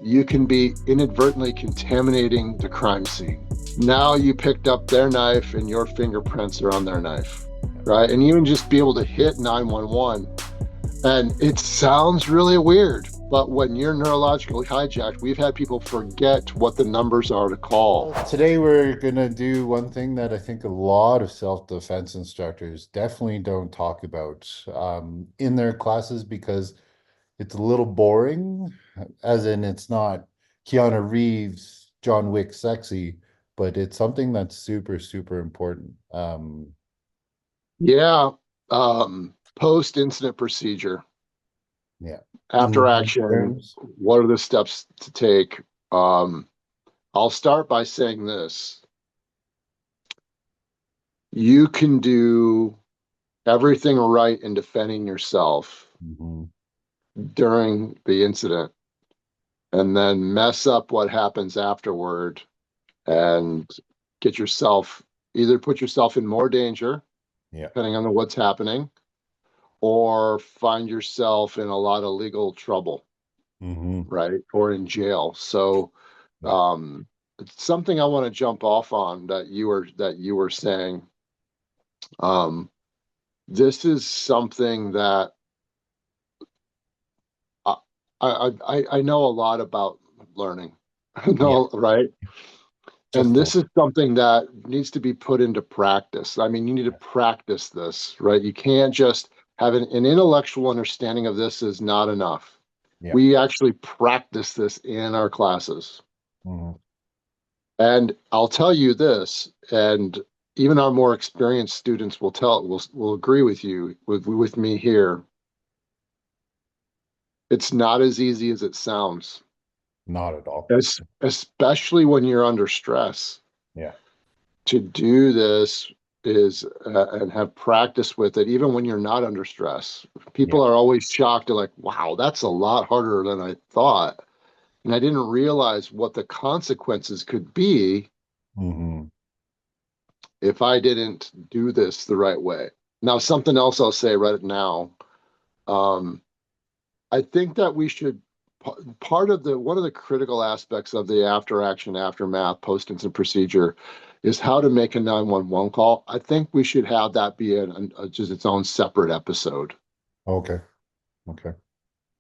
you can be inadvertently contaminating the crime scene. Now you picked up their knife and your fingerprints are on their knife, right? And even just be able to hit 911. And it sounds really weird, but when you're neurologically hijacked, we've had people forget what the numbers are to call. Today we're gonna do one thing that I think a lot of self-defense instructors definitely don't talk about in their classes because it's a little boring, as in it's not Keanu Reeves, John Wick sexy, but it's something that's super, super important. Yeah. Post-incident procedure, Yeah. In after layman's action, terms, what are the steps to take? Um, I'll start by saying this. You can do everything right in defending yourself mhm, during the incident and then mess up what happens afterward yeah, and get yourself either put yourself in more danger, yeah, depending on what's happening, or find yourself in a lot of legal trouble, hmm, right? Or in jail. So yeah, um it's something I want to jump off on that you were saying. Um this is something that I I know a lot about learning. yeah, No, right? And just a this is something that needs to be put into practice. I mean, you need to practice this, right? You can't just have an intellectual understanding of this is not enough. yeah, We actually practice this in our classes. mhm, And I'll tell you this, and even our more experienced students will agree with you with me here. It's not as easy as it sounds, not at all. especially when you're under stress. Yeah, To do this is and have practice with it even when you're not under stress. yeah, People are always shocked. They're like, wow, that's a lot harder than I thought, and I didn't realize what the consequences could be hmm, if I didn't do this the right way. Now, something else I'll say right now. um, I think that we should part of the one of the critical aspects of the after action aftermath post incident procedure is how to make a 911 call. I think we should have that be just its own separate episode. okay, okay,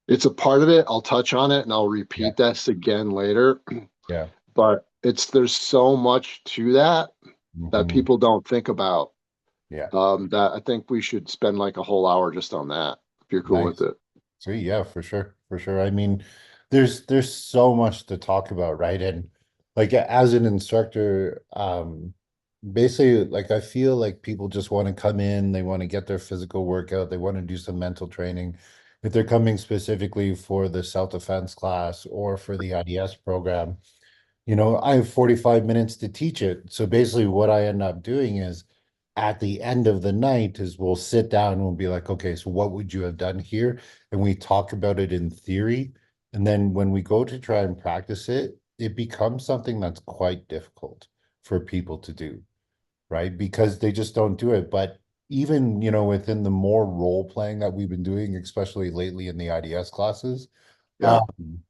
It's a part of it. I'll touch on it and I'll yeah, repeat this again later. yeah, But it's there's so much to that that hmm, people don't think about. yeah, That I think we should spend like a whole hour just on that. If you're cool with nice. it. So yeah, for sure, for sure. I mean, there's so much to talk about, right? And like as an instructor, basically like I feel like people just want to come in, they want to get their physical workout, they want to do some mental training. If they're coming specifically for the self-defense class or for the IDS program, I have 45 minutes to teach it. So basically what I end up doing is at the end of the night is we'll sit down and we'll be like, okay, so what would you have done here? And we talk about it in theory. And then when we go to try and practice it, it becomes something that's quite difficult for people to do, right? Because they just don't do it. But even, within the more role playing that we've been doing, especially lately in the IDS classes, Yeah. um,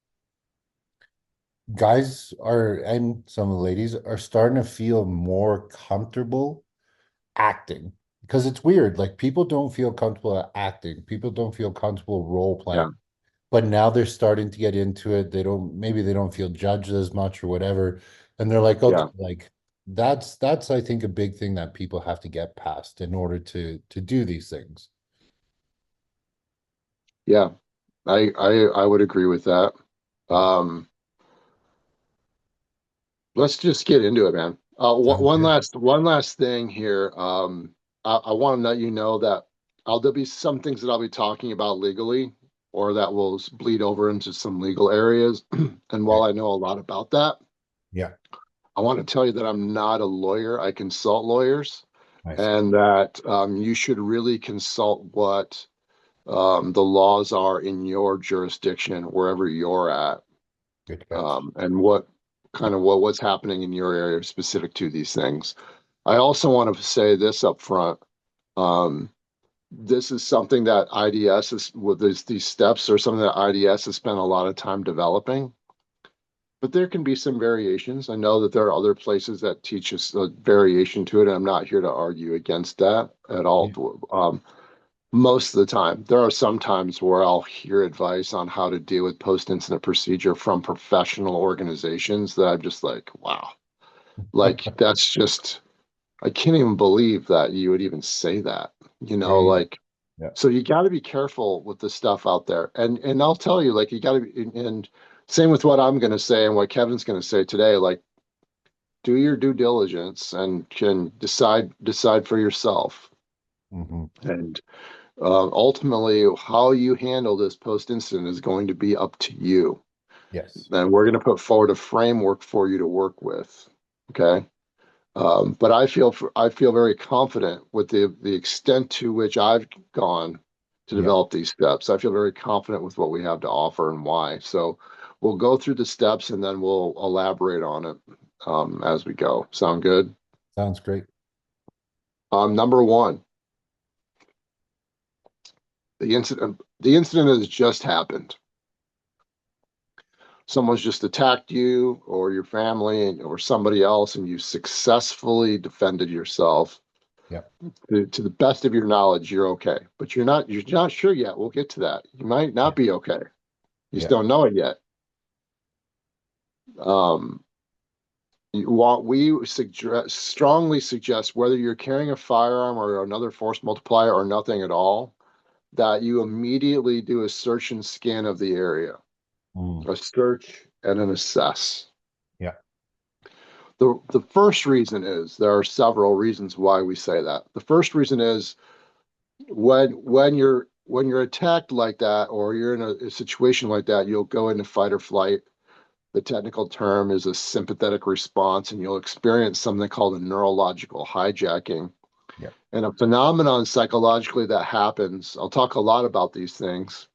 guys are, and some of the ladies are starting to feel more comfortable acting because it's weird. Like people don't feel comfortable acting, people don't feel comfortable role playing, Yeah. but now they're starting to get into it. Maybe they don't feel judged as much or whatever. And they're like, okay, Yeah. like that's I think a big thing that people have to get past in order to do these things. Yeah. I would agree with that. Yeah. Um, let's just get into it, man. Sounds good. One last thing here. I want to let you know that there'll be some things that I'll be talking about legally, or that will bleed over into some legal areas. And while Okay. I know a lot about that, Yeah. I want to tell you that I'm not a lawyer. I consult lawyers, Nice. and that you should really consult what the laws are in your jurisdiction, wherever you're at, Good catch. and what kind of what's happening in your area specific to these things. I also want to say this up front. Um, this is something that IDS is, these steps are something that IDS has spent a lot of time developing. but there can be some variations. I know that there are other places that teach us a variation to it, and I'm not here to argue against that at all. Yeah. Most of the time, there are some times where I'll hear advice on how to deal with post-incident procedure from professional organizations that I'm just like, wow, like that's just, I can't even believe that you would even say that, Yeah, yeah, like, yeah. so you got to be careful with the stuff out there. And I'll tell you, like, you got to be, and same with what I'm going to say and what Kevin's going to say today, like, do your due diligence and can decide for yourself. Hmm. And ultimately, how you handle this post incident is going to be up to you. Yes. And we're going to put forward a framework for you to work with. Okay. But I feel very confident with the extent to which I've gone to Yeah. develop these steps. I feel very confident with what we have to offer and why. So we'll go through the steps and then we'll elaborate on it as we go. Sound good? Sounds great. Number one, the incident has just happened. Someone's just attacked you or your family or somebody else, and you successfully defended yourself. Yeah. To the best of your knowledge, you're okay, but you're not sure yet. We'll get to that. You might not Yeah. be okay. You just Yeah. don't know it yet. Um, what we strongly suggest, whether you're carrying a firearm or another force multiplier or nothing at all, that you immediately do a search and scan of the area, Mm. a search and an assess. Yeah. The first reason is there are several reasons why we say that. The first reason is when you're attacked like that or you're in a situation like that, you'll go into fight or flight. The technical term is a sympathetic response, and you'll experience something called a neurological hijacking. Yeah. And a phenomenon psychologically that happens, I'll talk a lot about these things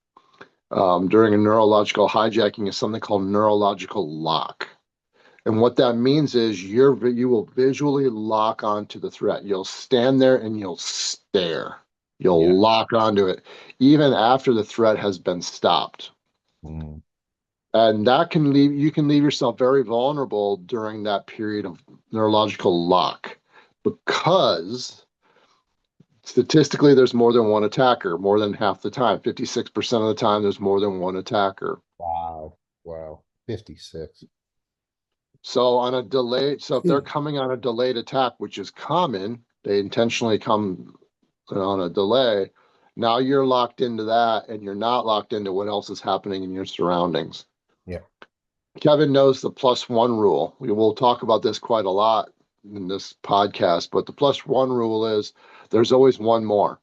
during a neurological hijacking, is something called neurological lock. And what that means is you will visually lock onto the threat. You'll stand there and you'll stare. Yeah. You'll lock onto it even after the threat has been stopped. Mm. And that can leave you can leave yourself very vulnerable during that period of neurological lock because statistically there's more than one attacker more than half the time. 56% of the time there's more than one attacker. Wow. Wow. 56. So if they're coming on a delayed attack, which is common, they intentionally come on a delay. Now you're locked into that and you're not locked into what else is happening in your surroundings. Yeah. Kevin knows the plus one rule. We will talk about this quite a lot in this podcast, but the plus one rule is there's always one more.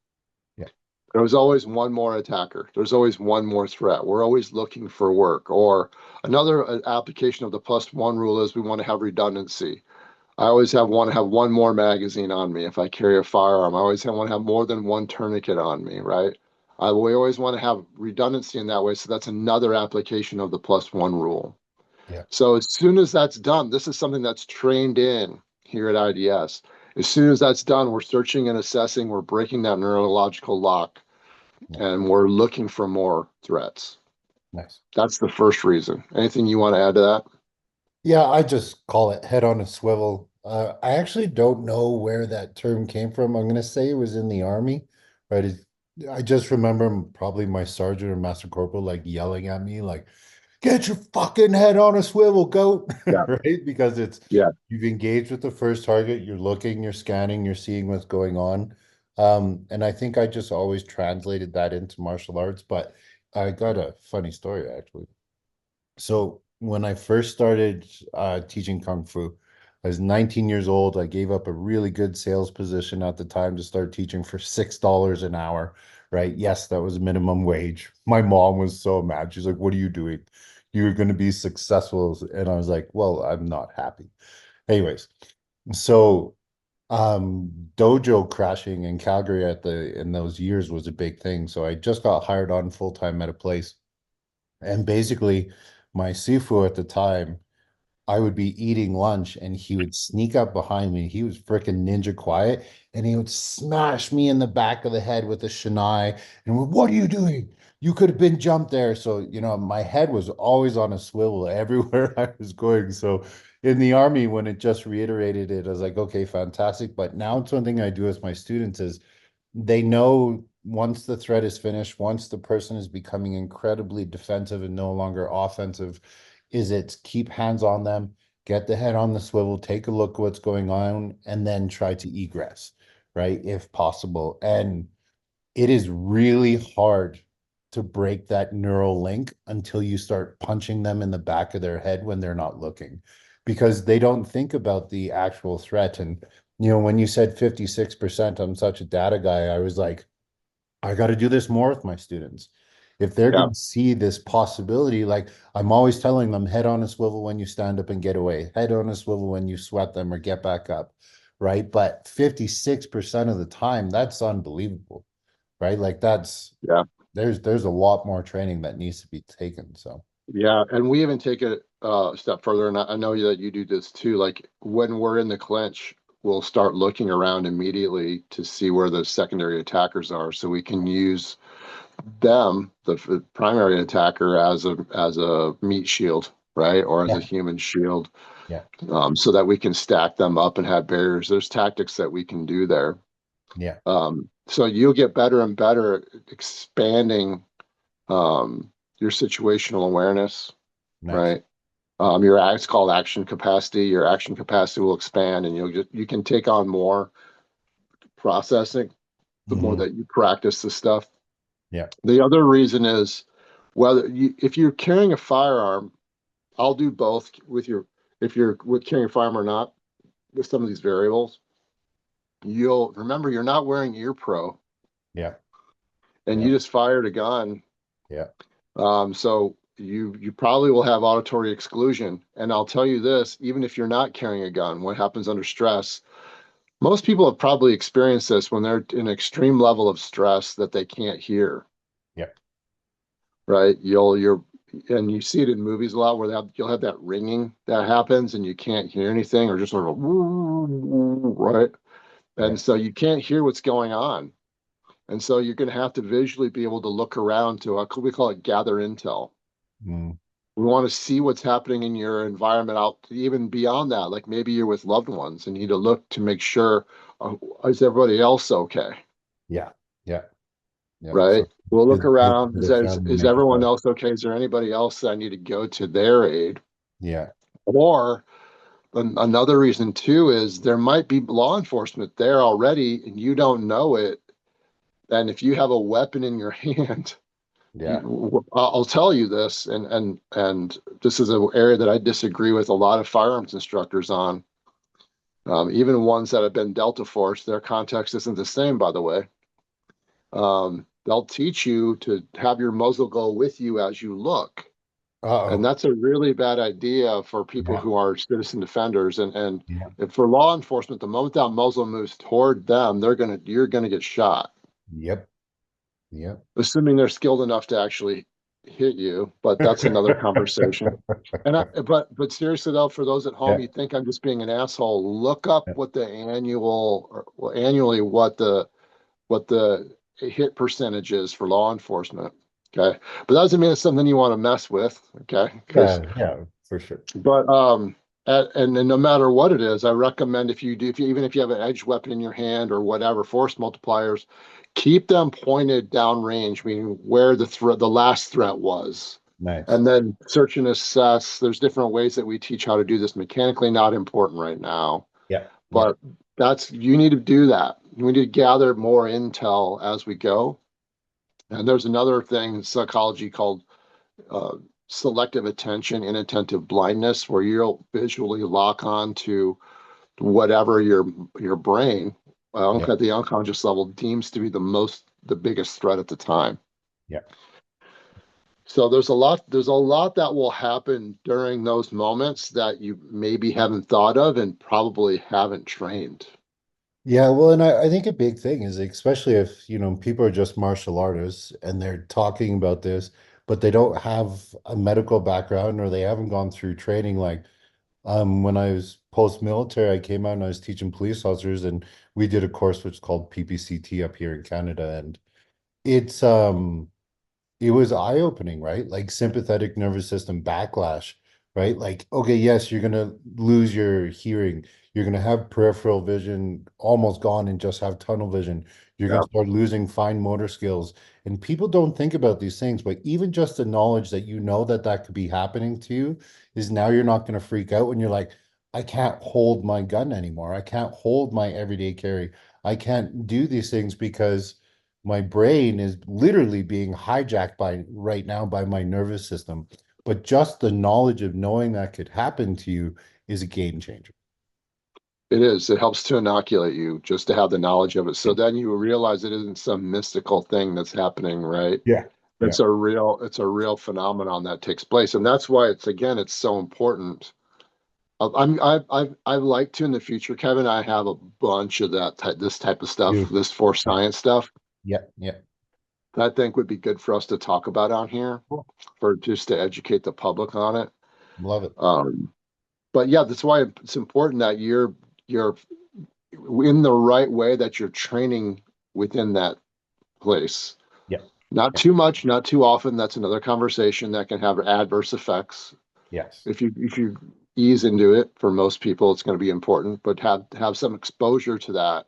Yeah. There's always one more attacker. There's always one more threat. We're always looking for work. Or another application of the plus one rule is we want to have redundancy. I always want to have one more magazine on me if I carry a firearm. I always want to have more than one tourniquet on me, right? We always want to have redundancy in that way. So that's another application of the plus one rule. Yeah. So as soon as that's done, this is something that's trained in here at IDS. As soon as that's done, we're searching and assessing, we're breaking that neurological lock, Nice. and we're looking for more threats. Nice. That's the first reason. Anything you want to add to that? Yeah, I just call it head on a swivel. I actually don't know where that term came from. I'm gonna say it was in the army, right? I just remember probably my sergeant or master corporal like yelling at me, like, "Get your fucking head on a swivel, goat!" Yeah, Right? Because it's yeah, you've engaged with the first target, you're looking, you're scanning, you're seeing what's going on. And I think I just always translated that into martial arts, but I got a funny story actually. So when I first started teaching Kung Fu, I was 19 years old. I gave up a really good sales position at the time to start teaching for $6 an hour, right? Yes, that was minimum wage. My mom was so mad. She's like, "What are you doing? You're going to be successful." And I was like, "Well, I'm not happy." Anyways, so dojo crashing in Calgary in those years was a big thing. So I just got hired on full time at a place, and basically, my Sifu at the time, I would be eating lunch and he would sneak up behind me. He was freaking ninja quiet and he would smash me in the back of the head with a shinai and what are you doing? You could have been jumped there. So, my head was always on a swivel everywhere I was going. So in the army, when it just reiterated it, I was like, okay, fantastic. But now it's one thing I do with my students is they know once the threat is finished, once the person is becoming incredibly defensive and no longer offensive, is it keep hands on them, get the head on the swivel, take a look at what's going on, and then try to egress, right? If possible. And it is really hard to break that neural link until you start punching them in the back of their head when they're not looking because they don't think about the actual threat. And, when you said 56%, I'm such a data guy, I was like, I got to do this more with my students. If they're Yeah, going to see this possibility, like I'm always telling them, head on a swivel when you stand up and get away, head on a swivel when you sweat them or get back up, right? But 56% of the time, that's unbelievable, right? Like yeah, there's a lot more training that needs to be taken. So yeah. And we even take it a step further, and I know that you do this too. Like when we're in the clinch, we'll start looking around immediately to see where the secondary attackers are, so we can use them, the primary attacker, as a meat shield, right, or as a yeah, human shield, yeah, so that we can stack them up and have barriers. There's tactics that we can do there. yeah, So you'll get better and better at expanding your situational awareness, nice. right? It's called action capacity. Your action capacity will expand, and you can take on more processing the more Hmm. that you practice the stuff. Yeah. The other reason is if you're carrying a firearm, I'll do both with your if you're with carrying a firearm or not with some of these variables. You'll remember you're not wearing ear pro, Yeah. and Yeah. you just fired a gun. Yeah. So you probably will have auditory exclusion. And I'll tell you this, even if you're not carrying a gun, what happens under stress? Most people have probably experienced this when they're in an extreme level of stress that they can't hear, Yeah. right? And you see it in movies a lot where you'll have that ringing that happens and you can't hear anything or just sort of right. Yeah. And so you can't hear what's going on. And so you're going to have to visually be able to look around to, we call it gather intel. Mm. We want to see what's happening in your environment out even beyond that. Like maybe you're with loved ones and you need to look to make sure, is everybody else okay? Yeah. Yeah. Yeah. Right? So We'll look visit around. the family, Is make it everyone better. else okay? Is there anybody else that I need to go to their aid? Yeah. Or another reason too is there might be law enforcement there already and you don't know it. And if you have a weapon in your hand, Yeah. I'll tell you this, and this is an area that I disagree with a lot of firearms instructors on. Even ones that have been Delta Force, their context isn't the same, by the way. They'll teach you to have your muzzle go with you as you look. And Uh-oh. that's a really bad idea for people Yeah. who are citizen defenders. And Yeah. if for law enforcement, the moment that muzzle moves toward them, you're gonna get shot, Yep. Yep. assuming they're skilled enough to actually hit you. But that's another conversation. But seriously though, for those at home, Yeah. you think I'm just being an asshole, look up Yeah. what the annually what the hit percentage is for law enforcement. Okay. But that doesn't mean it's something you want to mess with. Okay. Because Yeah. Yeah. For sure. but and no matter what it is, I recommend even if you have an edge weapon in your hand or whatever, force multipliers, keep them pointed downrange, meaning where the last threat was. Nice. And then search and assess. There's different ways that we teach how to do this mechanically, not important right now. Yeah. Yeah. But you need to do that. We need to gather more intel as we go. And there's another thing in psychology called uh, selective attention, inattentive blindness, where you'll visually lock on to whatever your brain Yeah. at the unconscious level deems to be the biggest threat at the time. Yeah. So there's a lot that will happen during those moments that you maybe haven't thought of and probably haven't trained. Yeah, well, and I think a big thing is especially if, people are just martial artists and they're talking about this, but they don't have a medical background or they haven't gone through training, like When I was post-military, I came out and I was teaching police officers, and we did a course which is called PPCT up here in Canada, and it's it was eye-opening, right? Like sympathetic nervous system backlash, right? Like, okay, yes, you're gonna lose your hearing. You're gonna have peripheral vision almost gone and just have tunnel vision. You're gonna Yeah, start losing fine motor skills. And people don't think about these things, but even just the knowledge that you know that that could be happening to you is now you're not gonna freak out when you're like, I can't hold my gun anymore. I can't hold my everyday carry. I can't do these things because my brain is literally being hijacked by right now by my nervous system. But just the knowledge of knowing that could happen to you is a game changer. it is. It helps to inoculate you just to have the knowledge of it. So Yeah. then you realize it isn't some mystical thing that's happening, right? Yeah. Yeah. It's a real phenomenon that takes place. And that's why it's, again, it's so important. I'd like to in the future, Kevin. I have a bunch of this type of stuff, You. this force Yeah. science stuff Yeah. Yeah. that I think would be good for us to talk about on here, Cool. for just to educate the public on it. Love it. Um, but yeah, that's why it's important that you're in the right way, that you're training within that place. Yeah. Not Yeah. too much, not too often. That's another conversation that can have adverse effects. Yes. If you ease into it, for most people, it's going to be important, but have some exposure to that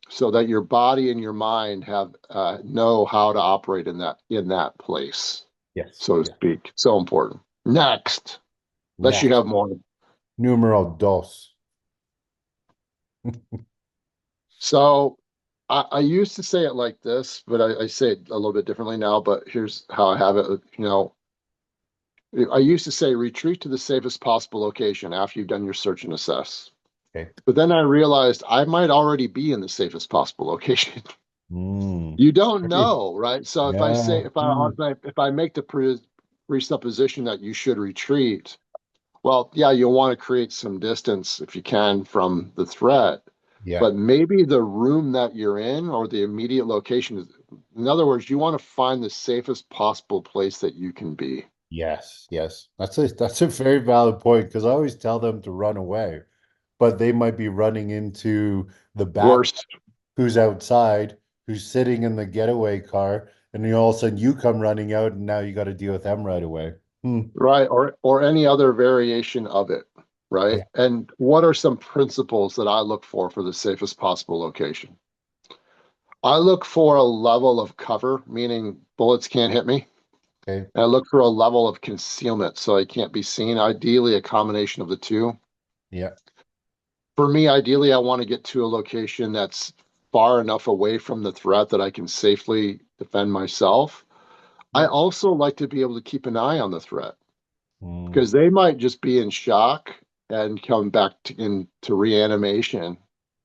so that your body and your mind have know how to operate in that place, Yes. so to Yeah. speak. So important. Next, unless you Next, have more. numero dos. So I used to say it like this, but I say it a little bit differently now. But here's how I have it. I used to say retreat to the safest possible location after you've done your search and assess. Okay. But then I realized I might already be in the safest possible location. Mm. You don't True. know, right? So if I say, Yeah. Mm. if I make the presupposition that you should retreat, well, yeah, you'll want to create some distance if you can from the threat, Yeah. but maybe the room that you're in or the immediate location is, in other words, you want to find the safest possible place that you can be. Yes. Yes. That's a very valid point because I always tell them to run away, but they might be running into the bat Worst, who's outside, who's sitting in the getaway car, and then all of a sudden you come running out, and now you got to deal with them right away. Hmm. right? Or any other variation of it, right? Yeah. And what are some principles that I look for the safest possible location? I look for a level of cover, meaning bullets can't hit me. Okay. And I look for a level of concealment so I can't be seen. Ideally, a combination of the two. Yeah. For me, ideally, I want to get to a location that's far enough away from the threat that I can safely defend myself. I Yeah. also like to be able to keep an eye on the threat Mm. because they might just be in shock and come back into reanimation.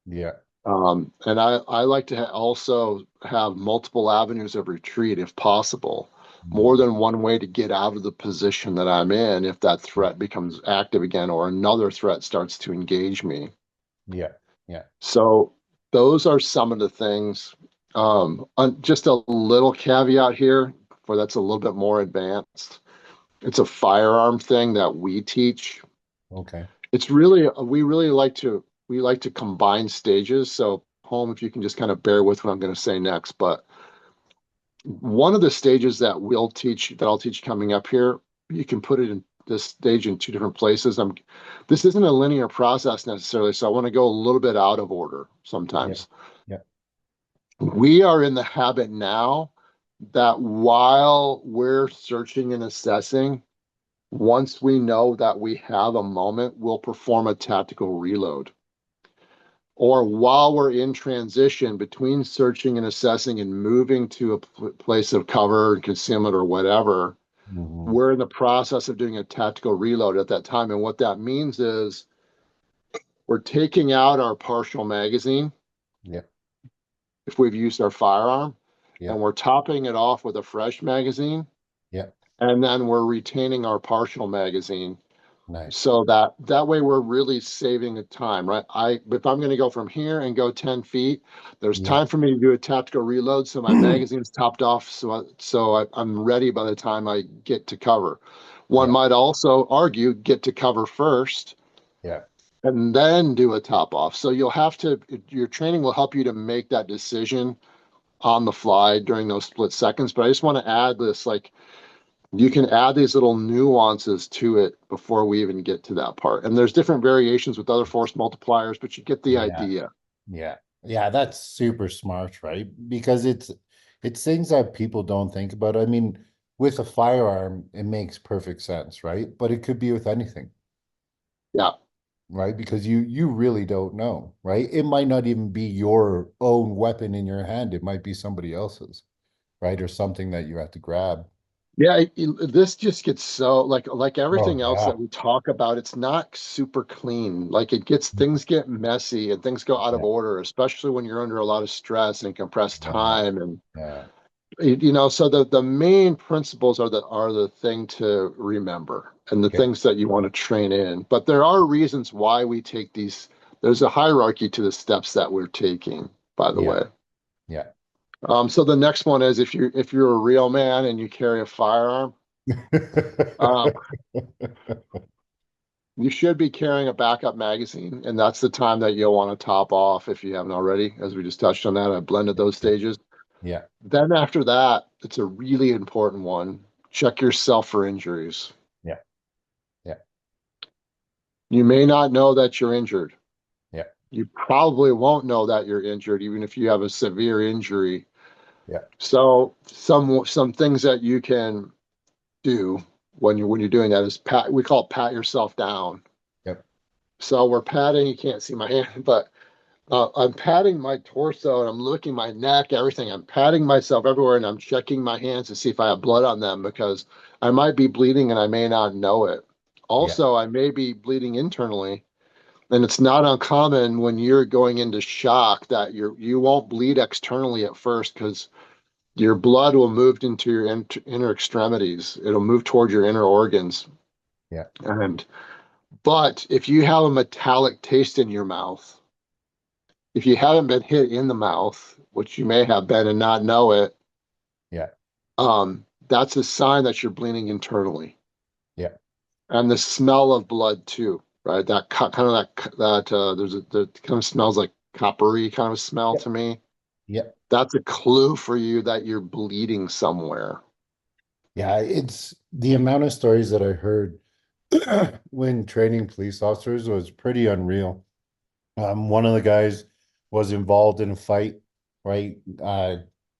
Yeah. And I like to also have multiple avenues of retreat if possible, more Mm. than one way to get out of the position that I'm in if that threat becomes active again or another threat starts to engage me. Yeah. Yeah. So those are some of the things. Just a little caveat here, for that's a little bit more advanced. It's a firearm thing that we teach. Okay. It's really we like to combine stages. So home, if you can just kind of bear with what I'm going to say next, but one of the stages that I'll teach coming up here, you can put it in this stage in two different places. This isn't a linear process necessarily, so I want to go a little bit out of order Yeah. sometimes. Yeah. We are in the habit now that while we're searching and assessing, once we know that we have a moment, we'll perform a tactical reload. Or while we're in transition between searching and assessing and moving to a place of cover and concealment or whatever, Hmm. we're in the process of doing a tactical reload at that time. And what that means is we're taking out our partial magazine Yeah. if we've used our firearm, Yeah. and we're topping it off with a fresh magazine, Yeah. and then we're retaining our partial magazine. Nice. So that way we're really saving the time, right? If I'm going to go from here and go 10 feet, there's Yeah. time for me to do a tactical reload, so my magazine's topped off, I'm ready by the time I get to cover. One Yeah. might also argue get to cover first, Yeah. and then do a top off. So you'll have to, your training will help you to make that decision on the fly during those split seconds. But I just want to add this, like, you can add these little nuances to it before we even get to that part. And there's different variations with other force multipliers, but you get the Yeah. idea. Yeah. Yeah, that's super smart, right? Because it's things that people don't think about. I mean, with a firearm, it makes perfect sense, right? But it could be with anything, Yeah. right? Because you really don't know, right? It might not even be your own weapon in your hand. It might be somebody else's, right? Or something that you have to grab. Yeah, this just gets so like Oh everything else yeah. that we talk about, it's not super clean. Like it gets things get messy and things go out of Yeah. order, especially when you're under a lot of stress and compressed Yeah. time. And Yeah. so the main principles are the thing to remember and the Okay. things that you want to train in. But there are reasons why we take these. There's a hierarchy to the steps that we're taking, by the Yeah. way. Yeah. So the next one is if you're a real man and you carry a firearm. Um, You should be carrying a backup magazine, and that's the time that you'll want to top off if you haven't already, as we just touched on that. I blended those stages. Yeah. Then after that, it's a really important one. Check yourself for injuries. Yeah. Yeah. You may not know that you're injured. Yeah. You probably won't know that you're injured, even if you have a severe injury. Yeah. So some things that you can do when you're doing that is pat. We call it pat yourself down. Yep. So we're patting. You can't see my hand, but I'm patting my torso and I'm looking my neck, everything. I'm patting myself everywhere and I'm checking my hands to see if I have blood on them because I might be bleeding and I may not know it. Yeah. Also, I may be bleeding internally, and it's not uncommon when you're going into shock that you won't bleed externally at first because your blood will move into your inner extremities. It'll move toward your inner organs. Yeah. And but if you have a metallic taste in your mouth, if you haven't been hit in the mouth, which you may have been and not know it, Yeah. that's a sign that you're bleeding internally. Yeah. And the smell of blood too, right? That kind of that that kind of smells like coppery kind of smell Yeah. to me. Yeah. That's a clue for you that you're bleeding somewhere. Yeah. It's the amount of stories that I heard when training police officers was pretty unreal. One of the guys was involved in a fight, right?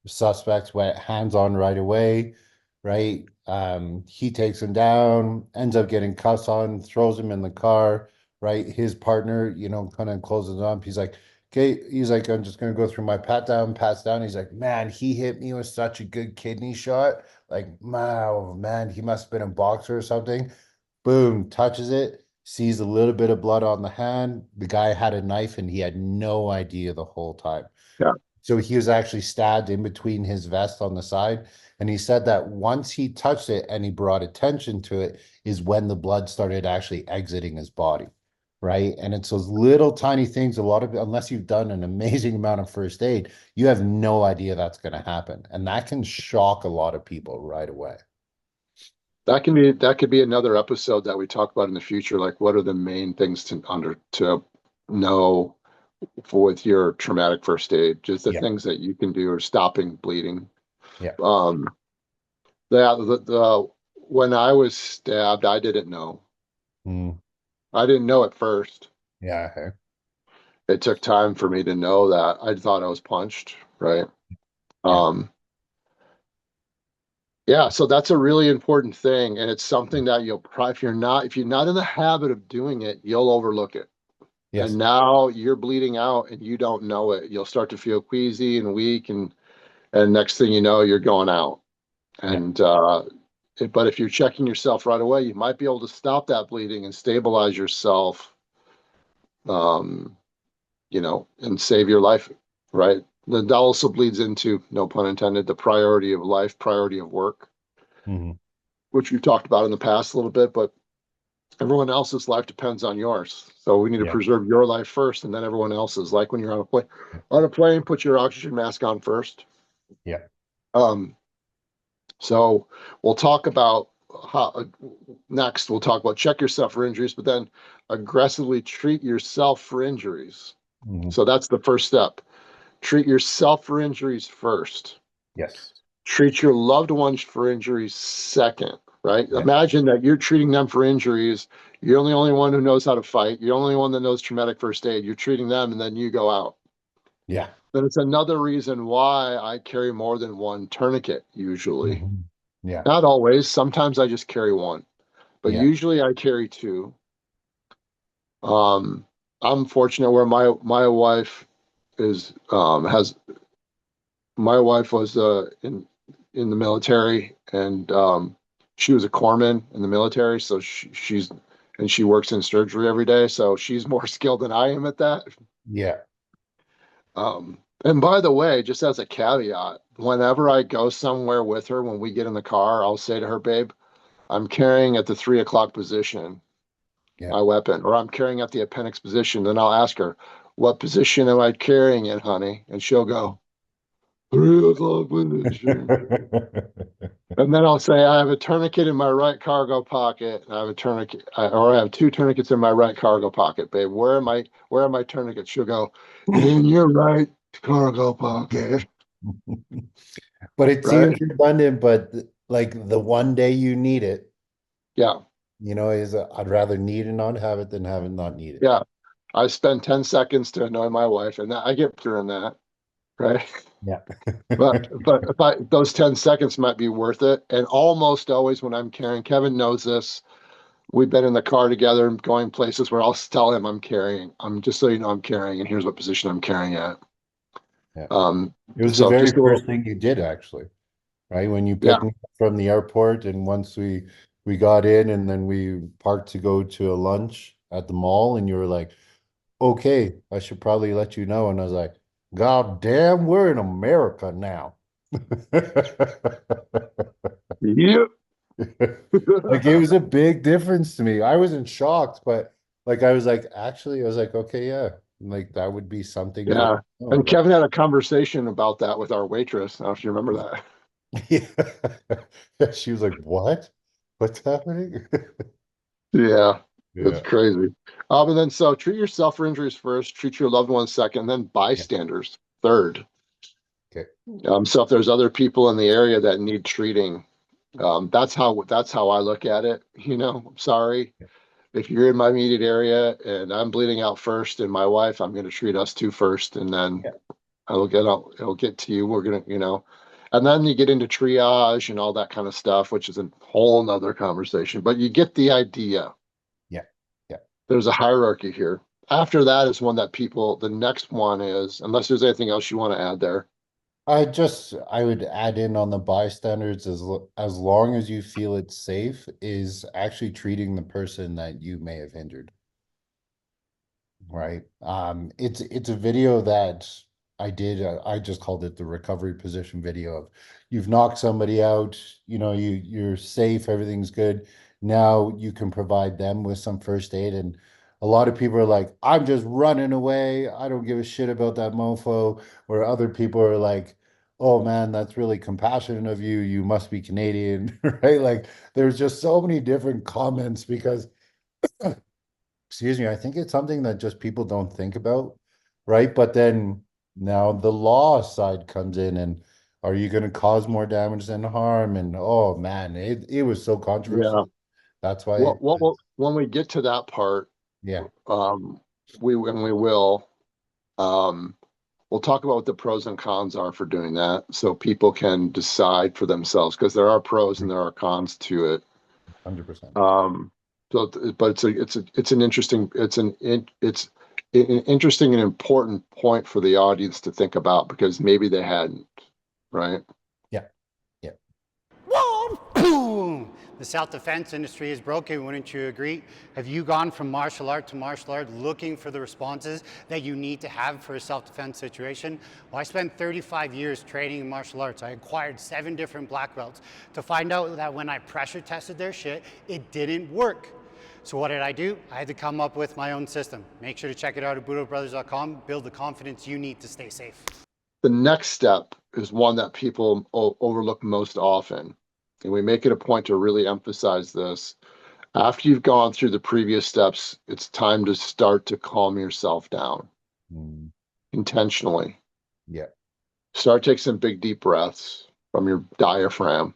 Suspects went hands on right away, right? He takes him down, ends up getting cuffs on, throws him in the car, right? His partner, kind of closes up. He's like, okay, he's like, I'm just gonna go through my pats down. He's like, man, he hit me with such a good kidney shot. Like, wow, man, he must have been a boxer or something. Boom, touches it, sees a little bit of blood on the hand. The guy had a knife and he had no idea the whole time. Yeah. So he was actually stabbed in between his vest on the side. And he said that once he touched it and he brought attention to it, is when the blood started actually exiting his body. Right. And it's those little tiny things, a lot of, unless you've done an amazing amount of first aid, you have no idea that's going to happen. And that can shock a lot of people right away. That could be another episode that we talk about in the future. Like, what are the main things to know with your traumatic first aid? Just the Yeah. things that you can do or stopping bleeding. Yeah. Um, the when I was stabbed, I didn't know. Mm, I didn't know at first. yeah. Okay. It took time for me to know that. I thought I was punched, right? Yeah. Um, yeah, so that's a really important thing, and it's something that you'll probably, if you're not in the habit of doing it, you'll overlook it. And Yes. now you're bleeding out and you don't know it. You'll start to feel queasy and weak, and next thing you know, you're going out. Yeah. And but if you're checking yourself right away, you might be able to stop that bleeding and stabilize yourself, um, and save your life, right? That also bleeds into, no pun intended, the priority of life, priority of work, Mhm. which we've talked about in the past a little bit, but everyone else's life depends on yours. So we need to Yeah. preserve your life first and then everyone else's. Like when you're on a plane, put your oxygen mask on first. Yeah. Um, so we'll talk about next we'll talk about check yourself for injuries, but then aggressively treat yourself for injuries. Mhm. So that's the first step. Treat yourself for injuries first. Yes. Treat your loved ones for injuries second, right? Yeah. Imagine that you're treating them for injuries. You're the only one who knows how to fight. You're the only one that knows traumatic first aid. You're treating them, and then you go out. Yeah. Then it's another reason why I carry more than one tourniquet usually. Mhm. Yeah. Not always. Sometimes I just carry one, but Yeah. usually I carry two. Um, I'm fortunate where my wife is has my wife was in the military, and she was a corpsman in the military, so she works in surgery every day, so she's more skilled than I am at that. Yeah. And by the way, just as a caveat, whenever I go somewhere with her, when we get in the car, I'll say to her, babe, I'm carrying at the 3 o'clock position Yeah. my weapon, or I'm carrying at the appendix position. Then I'll ask her, what position am I carrying it, honey? And she'll go, 3 o'clock position. And then I'll say, I have a tourniquet in my right cargo pocket. I have a tourniquet, or I have two tourniquets in my right cargo pocket, babe. Where are my tourniquets? She'll go, in your right cargo pocket. But it seems Right? redundant, but like the one day you need it, Yeah. is I'd rather need and not have it than have it not need it. Yeah. I spend 10 seconds to annoy my wife, and I get through in that. Right. Yeah. But if those 10 seconds might be worth it. And almost always when I'm carrying, Kevin knows this. We've been in the car together and going places where I'll tell him I'm carrying. I'm just so you know I'm carrying, and here's what position I'm carrying at. Yeah. Um, It was the so very just a little, first thing you did actually, right? When you yeah, picked me up from the airport and once we got in and then we parked to go to a lunch at the mall and you were like, okay, I should probably let you know. And I was like, God damn, we're in America now. yep. Like it was a big difference to me. I wasn't shocked, but like I was like, actually, I was like, okay, yeah, like that would be something good Yeah. to know. And Like, Kevin had a conversation about that with our waitress. I don't know if you remember that. yeah. She was like, what? What's happening? Yeah, it's Yeah. crazy. And then so treat yourself for injuries first, treat your loved ones second, then Yeah. bystanders third. Okay. So if there's other people in the area that need treating, that's how I look at it. I'm sorry if you're in my immediate area and I'm bleeding out first, and my wife, I'm going to treat us two first, and then Yeah. it'll get to you. We're gonna, and then you get into triage and all that kind of stuff, which is a whole nother conversation. But you get the idea. Yeah. Yeah. There's a hierarchy here. After that is one that the next one is, unless there's anything else you want to add there. I would add in on the bystanders as long as you feel it's safe is actually treating the person that you may have injured. Right. It's a video that I did. I just called it the recovery position video of you've knocked somebody out, you're safe, everything's good. Now you can provide them with some first aid. And a lot of people are like, I'm just running away. I don't give a shit about that mofo. Where other people are like, oh man, that's really compassionate of you. You must be Canadian, right? Like there's just so many different comments because excuse me, I think it's something that just people don't think about, right? But then now the law side comes in and are you going to cause more damage than harm? And oh man, it was so Yeah. controversial. That's why, When we get to that part, yeah, um, we will, um, we'll talk about what the pros and cons are for doing that, so people can decide for themselves, because there are pros and there are cons to it. 100%. Um, but it's an interesting, it's an interesting and important point for the audience to think about, because maybe they hadn't, right? Yeah, yeah, Whoa! Boom! The self-defense industry is broken, wouldn't you agree? Have you gone from martial art to martial art looking for the responses that you need to have for a self-defense situation? Well, I spent 35 years training in martial arts. I acquired 7 different black belts to find out that when I pressure tested their shit, it didn't work. So what did I do? I had to come up with my own system. Make sure to check it out at budobrothers.com. Build the confidence you need to stay safe. The next step is one that people overlook most often. and we make it a point to really emphasize this, after you've gone through the previous steps, it's time to start to calm yourself down intentionally. Yeah. Start taking some big deep breaths from your diaphragm.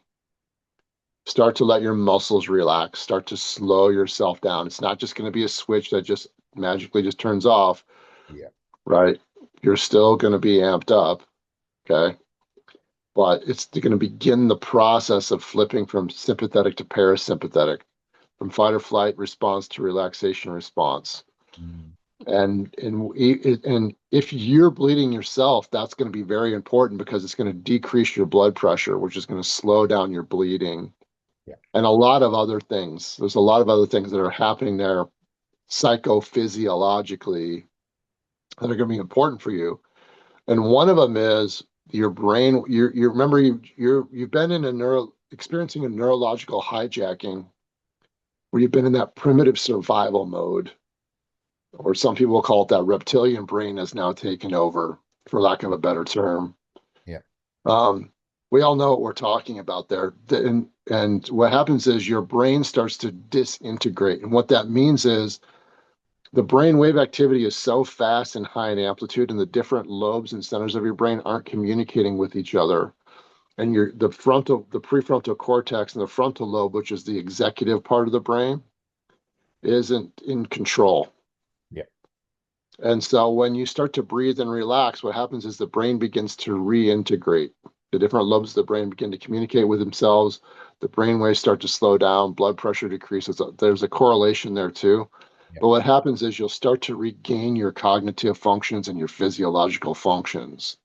Start to let your muscles relax. Start to slow yourself down. It's not just going to be a switch that just magically just turns off. Yeah. Right? You're still going to be amped up. Okay. But it's going to begin the process of flipping from sympathetic to parasympathetic, from fight or flight response to relaxation response. And if you're bleeding yourself, that's going to be very important because it's going to decrease your blood pressure, which is going to slow down your bleeding. Yeah. And a lot of other things. There's a lot of other things that are happening there psychophysiologically that are going to be important for you. And one of them is your brain. You remember you've been in experiencing a neurological hijacking where you've been in that primitive survival mode, or some people will call it that reptilian brain has now taken over, for lack of a better term. Yeah. We all know what we're talking about there. And what happens is your brain starts to disintegrate. And what that means is the brain wave activity is so fast and high in amplitude, and the different lobes and centers of your brain aren't communicating with each other. And the prefrontal cortex and the frontal lobe, which is the executive part of the brain, isn't in control. Yeah. And so when you start to breathe and relax, what happens is the brain begins to reintegrate. The different lobes of the brain begin to communicate with themselves. The brain waves start to slow down. Blood pressure decreases. There's a correlation there too. Yeah. But what happens is you'll start to regain your cognitive functions and your physiological functions.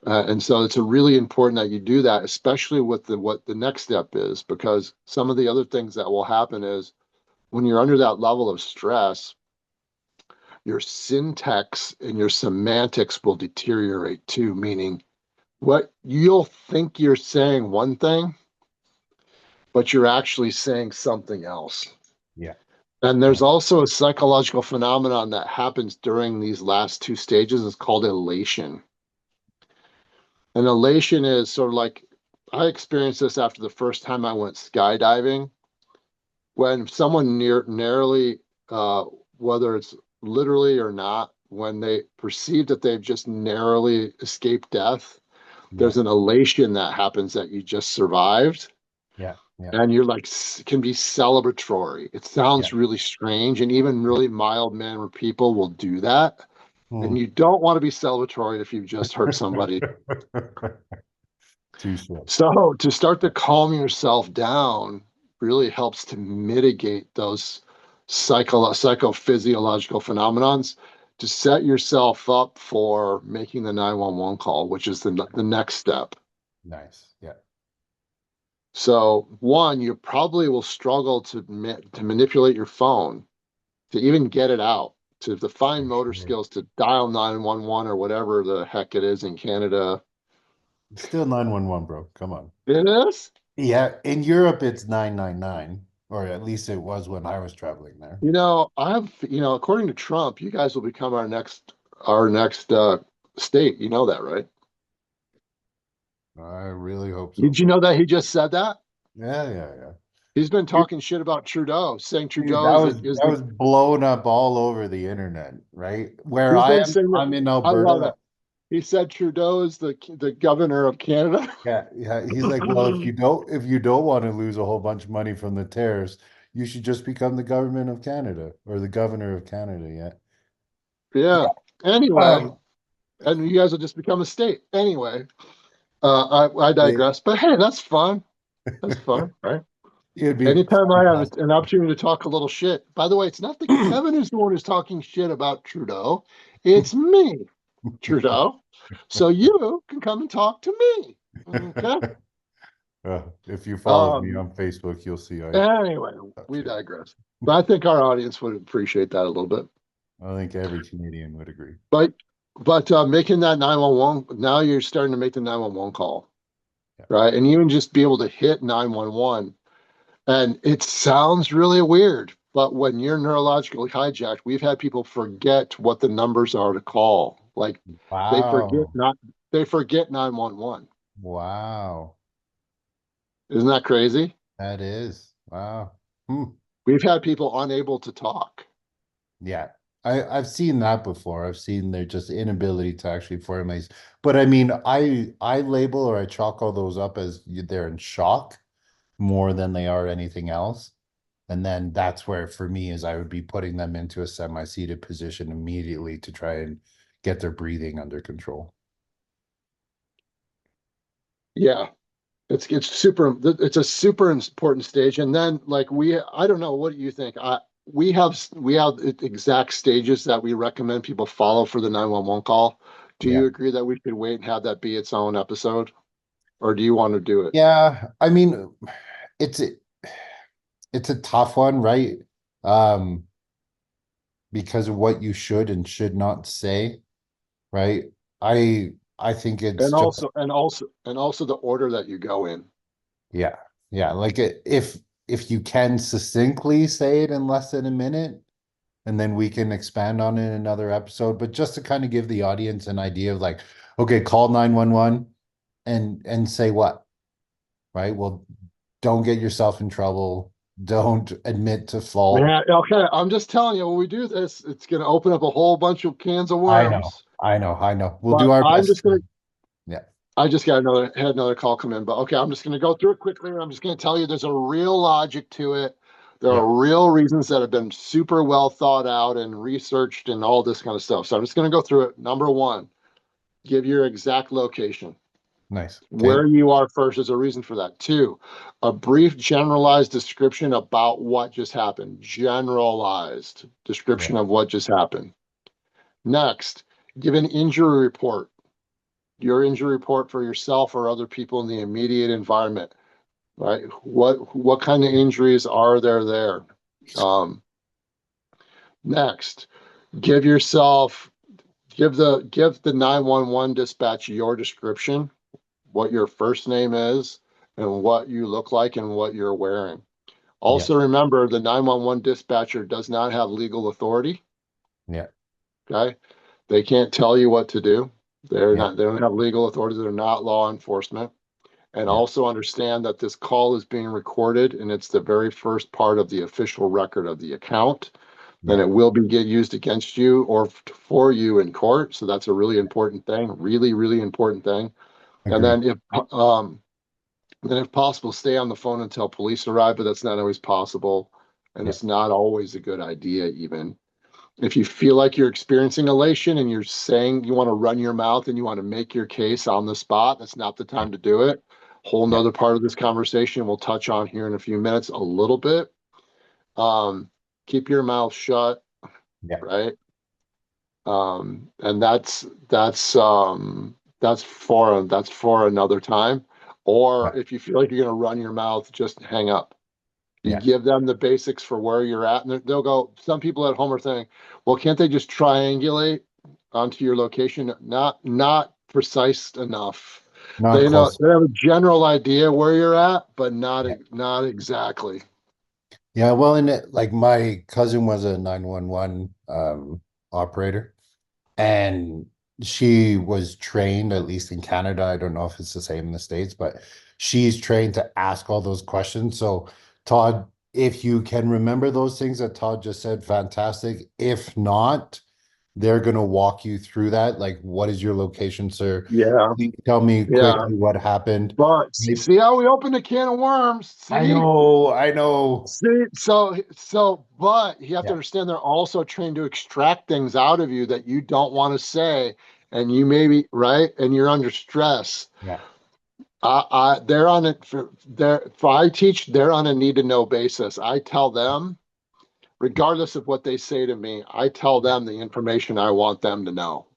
And so it's really important that you do that, especially with what the next step is, because some of the other things that will happen is when you're under that level of stress, your syntax and your semantics will deteriorate too, meaning what you'll think you're saying one thing, but you're actually saying something else. Yeah. And there's also a psychological phenomenon that happens during these last two stages. It's called elation. And elation is sort of like, I experienced this after the first time I went skydiving. When someone narrowly, whether it's literally or not, when they perceive that they've just narrowly escaped death, there's an elation that happens that you just survived. Yeah. Yeah. And you're like, can be celebratory. It sounds really strange, and even really mild-mannered people will do that. And you don't want to be celebratory if you've just hurt somebody. Too short. So to start to calm yourself down really helps to mitigate those psychophysiological phenomenons, to set yourself up for making the 911 call, which is the next step. Nice. Yeah. So one, you probably will struggle to manipulate your phone, to even get it out, to the fine motor skills to dial 911 or whatever the heck it is in Canada. It's still 911, bro. Come on. It is? Yeah, in Europe it's 999, or at least it was when I was traveling there. According to Trump, you guys will become our next state. You know that, right? I really hope so. Did you know that he just said that? Yeah. He's been talking shit about Trudeau, saying Dude, Trudeau that was blown up all over the internet, right? Where he's I been am, saying that. I'm in I love Alberta. it. He said Trudeau is the governor of Canada. Yeah. He's like, well, if you don't want to lose a whole bunch of money from the tariffs, you should just become the government of Canada or the governor of Canada. Yeah. Yeah. Anyway, Um, and you guys will just become a state. Anyway, I digress. But hey, that's fun. That's fun, right? it'd be Anytime I have fantastic. an opportunity to talk a little shit. By the way, it's not the Kevin who's the one who's talking shit about Trudeau. It's me, Trudeau. So you can come and talk to me. Okay. If you follow me on Facebook, you'll see. Anyway, we digress. But I think our audience would appreciate that a little bit. I think every Canadian would agree. But making that 911, now you're starting to make the 911 call, right? And even just be able to hit 911. And it sounds really weird, but when you're neurologically hijacked, we've had people forget what the numbers are to call. Like they forget Wow. 911. Wow. Isn't that crazy? That is. Wow. Hmm. We've had people unable to talk. Yeah. I've seen that before. I've seen their just inability to actually formulate. But I mean, I label or I chalk all those up as they're in shock more than they are anything else. And then that's where for me is I would be putting them into a semi-seated position immediately to try and get their breathing under control. Yeah, it's super. It's a super important stage. And then like I don't know. What do you think? We have exact stages that we recommend people follow for the 911 call. Do Yeah. you agree that we should wait and have that be its own episode, or do you want to do it? Yeah. I mean, it's it's a tough one, right? Um, because of what you should and should not say, right? I think it's And just also the order that you go in. yeah, yeah. Like if you can succinctly say it in less than a minute, and then we can expand on it in another episode. But just to kind of give the audience an idea of like, okay, call 911 and say what, right? Well, don't get yourself in trouble. Don't admit to fault. Man, okay, I'm just telling you, when we do this, it's going to open up a whole bunch of cans of I know, worms. I know, I know. We'll But do our I'm best. just going to Yeah, I just had another call come in, but okay, I'm just going to go through it quickly. And I'm just going to tell you there's a real logic to it. There yeah, are real reasons that have been super well thought out and researched and all this kind of stuff. So I'm just going to go through it. Number one, give your exact location. nice. Okay. Where you are first is a reason for that. Two, a brief generalized description about what just happened. Generalized Yeah, description of what just happened. Next, give an injury report, your injury report for yourself or other people in the immediate environment, right? What kind of injuries are there? Um, Next, give yourself give the 911 dispatch your description, what your first name is, and what you look like and what you're wearing. yeah, Also remember the 911 dispatcher does not have legal authority, yeah, okay? They can't tell you what to do. yeah, They don't have legal authority. They're not law enforcement. And yeah, also understand that this call is being recorded and it's the very first part of the official record of the account. And yeah. it will be get used against you or for you in court. So that's a really important thing, really, really important thing. And Agreed. um, then if possible, stay on the phone until police arrive, but that's not always possible. And Yeah, it's not always a good idea, even. If you feel like you're experiencing elation and you're saying you want to run your mouth and you want to make your case on the spot, that's not the yeah, time to do it. Whole yeah, nother part of this conversation we'll touch on here in a few minutes a little bit. Um, Keep your mouth shut, yeah, right? And that's for another time. yeah, Or if you feel like you're gonna run your mouth, just hang up. You yeah. give them the basics for where you're at, and they'll go. Some people at home are saying, "Well, can't they just triangulate onto your location?" Not precise enough. Not close. They have a general idea where you're at, but Yeah. not exactly. Yeah, well, and like my cousin was a 911 operator, and she was trained, at least in Canada. I don't know if it's the same in the States, but she's trained to ask all those questions. So, Todd, if you can remember those things that Todd just said, fantastic. If not, they're going to walk you through that. Like, what is your location, sir? Yeah, Please tell me yeah. quickly what happened. But Right? see how we opened a can of worms. I See, know, I know. see. But you have to Yeah, understand they're also trained to extract things out of you that you don't want to say, and you maybe right, and you're under stress. yeah, They're on it for for I teach, they're on a need to know basis. I tell them, regardless of what they say to me, I tell yeah. them the information I want them to know.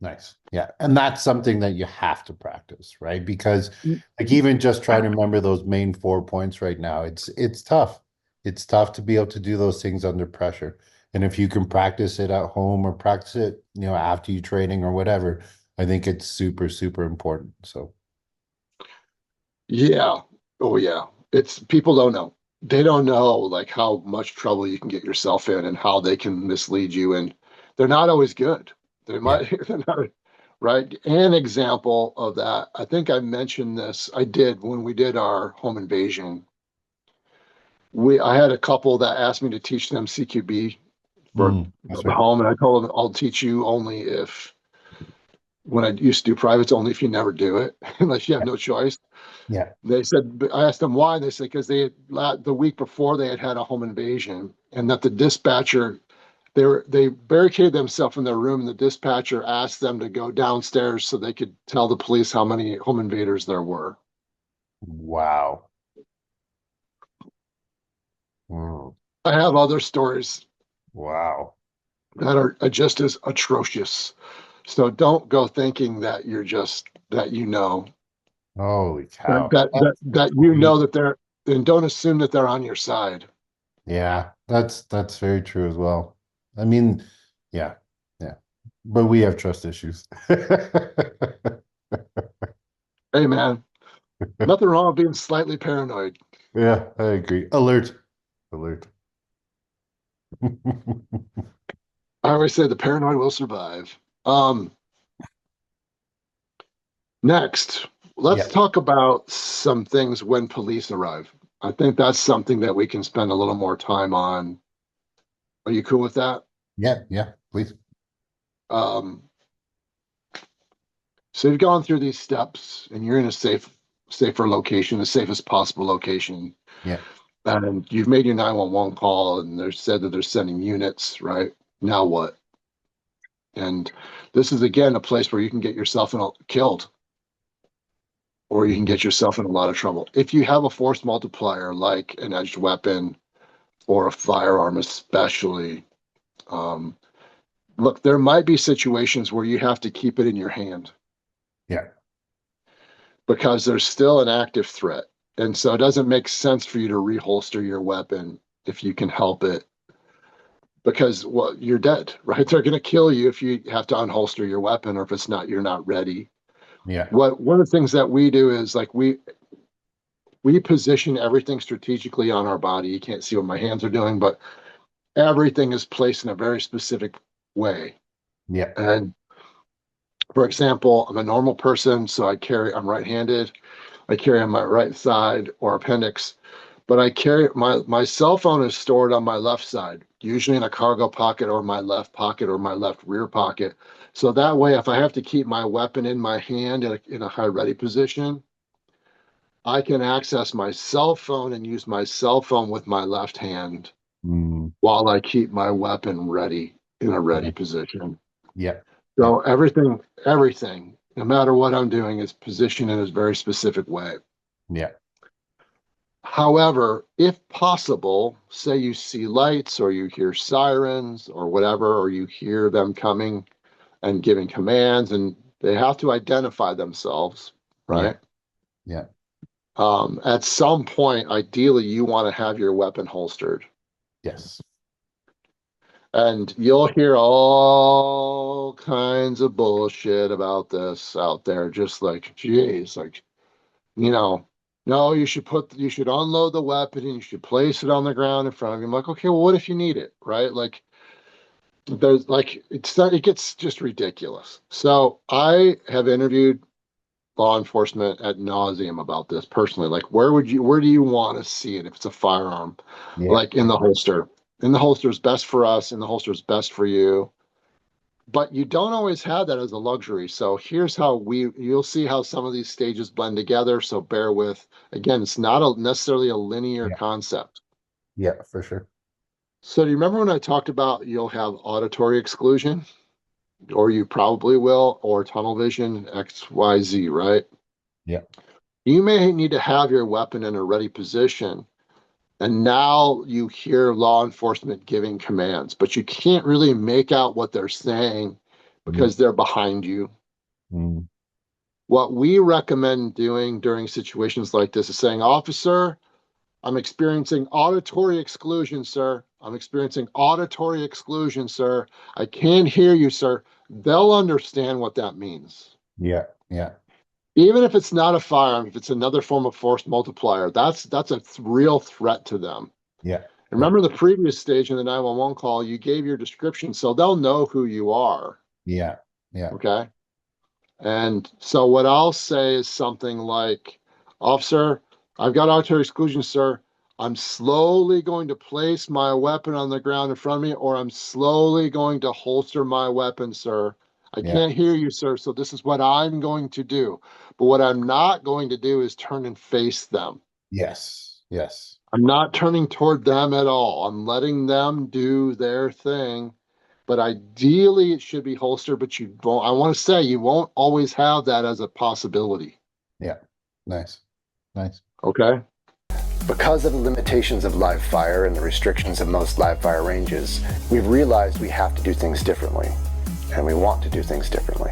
Nice. Yeah. And that's something that you have to practice, right? Because like even just trying to remember those main 4 points right now, it's tough. It's tough to be able to do those things under pressure. And if you can practice it at home or practice it, after you training or whatever, I think it's super, super important. So Yeah. Oh yeah. It's people don't know. They don't know like how much trouble you can get yourself in and how they can mislead you and they're not always good. They yeah, might they're not right? An example of that, I think I mentioned this, I did when we did our home invasion. I had a couple that asked me to teach them CQB for That's the right. home, and I told them I'll teach you only if, when I used to do privates, only if you never do it, unless you have no choice. Yeah. They said, I asked them why, and they said because the week before they had a home invasion, and that the dispatcher, they barricaded themselves in their room, and the dispatcher asked them to go downstairs so they could tell the police how many home invaders there were. Wow. Mm, I have other stories wow. that are just as atrocious. So don't go thinking that you're just that you know Holy that cow. that that, that you We- know that they're, and don't assume that they're on your side. Yeah, that's very true as well. I mean, yeah, yeah. But we have trust issues. Hey man, nothing wrong with being slightly paranoid. Yeah, I agree. Alert. Alert. I always say the paranoid will survive. Um, Next, let's Yeah. talk about some things when police arrive. I think that's something that we can spend a little more time on. Are you cool with that? Yeah, yeah, please. Um, so you've gone through these steps and you're in a safer location, the safest possible location. Yeah. And you've made your 911 call and they're said that they're sending units, right? Now what? And this is again a place where you can get yourself killed, or you can Mhm. get yourself in a lot of trouble. If you have a force multiplier like an edged weapon or a firearm, especially, um, look, there might be situations where you have to keep it in your hand Yeah. because there's still an active threat. And so it doesn't make sense for you to reholster your weapon if you can help it, because, well, you're dead, right? They're going to kill you if you have to unholster your weapon, or if it's not, you're not ready. Yeah. One of the things that we do is like we position everything strategically on our body. You can't see what my hands are doing, but everything is placed in a very specific way. Yeah. And for example, I'm a normal person, so I'm right-handed. I carry on my right side or appendix, but I carry my cell phone is stored on my left side, usually in a cargo pocket or my left pocket or my left rear pocket. So that way, if I have to keep my weapon in my hand in a high ready position, I can access my cell phone and use my cell phone with my left hand Mm, while I keep my weapon ready in a ready yeah. position. Yeah. Yeah. So everything, no matter what I'm doing, is positioned in a very specific way. Yeah. However, if possible, say you see lights or you hear sirens or whatever, or you hear them coming and giving commands, and they have to identify themselves, Yeah. right? Yeah. At some point, ideally, you want to have your weapon holstered. Yes. And you'll hear all kinds of bullshit about this out there, just like, geez, like, you know, no, you should unload the weapon and you should place it on the ground in front of you. I'm like, okay, well, what if you need it, right? Like, there's like, it gets just ridiculous. So I have interviewed law enforcement ad nauseum about this personally. Like, where do you want to see it if it's a firearm? Yeah. Like in the holster. In the holster is best for us, in the holster is best for you. But you don't always have that as a luxury. So here's how you'll see how some of these stages blend together. So bear with. Again, it's not necessarily a linear Yeah. concept. Yeah, for sure. So do you remember when I talked about you'll have auditory exclusion, or you probably will, or tunnel vision, XYZ, right? Yeah. You may need to have your weapon in a ready position. And now you hear law enforcement giving commands, but you can't really make out what they're saying Mm, because they're behind you. mm, What we recommend doing during situations like this is saying, Officer, I'm experiencing auditory exclusion, sir. I'm experiencing auditory exclusion, sir. I can't hear you, sir. They'll understand what that means. yeah. Yeah. Even if it's not a firearm, if it's another form of force multiplier, that's a real threat to them. Yeah. Yeah. Remember the previous stage in the 911 call, you gave your description, so they'll know who you are. Yeah. Yeah. Okay. And so what I'll say is something like, officer, I've got auditory exclusion, sir. I'm slowly going to place my weapon on the ground in front of me, or I'm slowly going to holster my weapon, sir. I Yeah. can't hear you, sir. So this is what I'm going to do. But what I'm not going to do is turn and face them. Yes. Yes. I'm not turning toward them at all. I'm letting them do their thing. But ideally, it should be holstered. But you won't. I want to say you won't always have that as a possibility. Yeah. Nice. Nice. Okay. Because of the limitations of live fire and the restrictions of most live fire ranges, we've realized we have to do things differently, and we want to do things differently.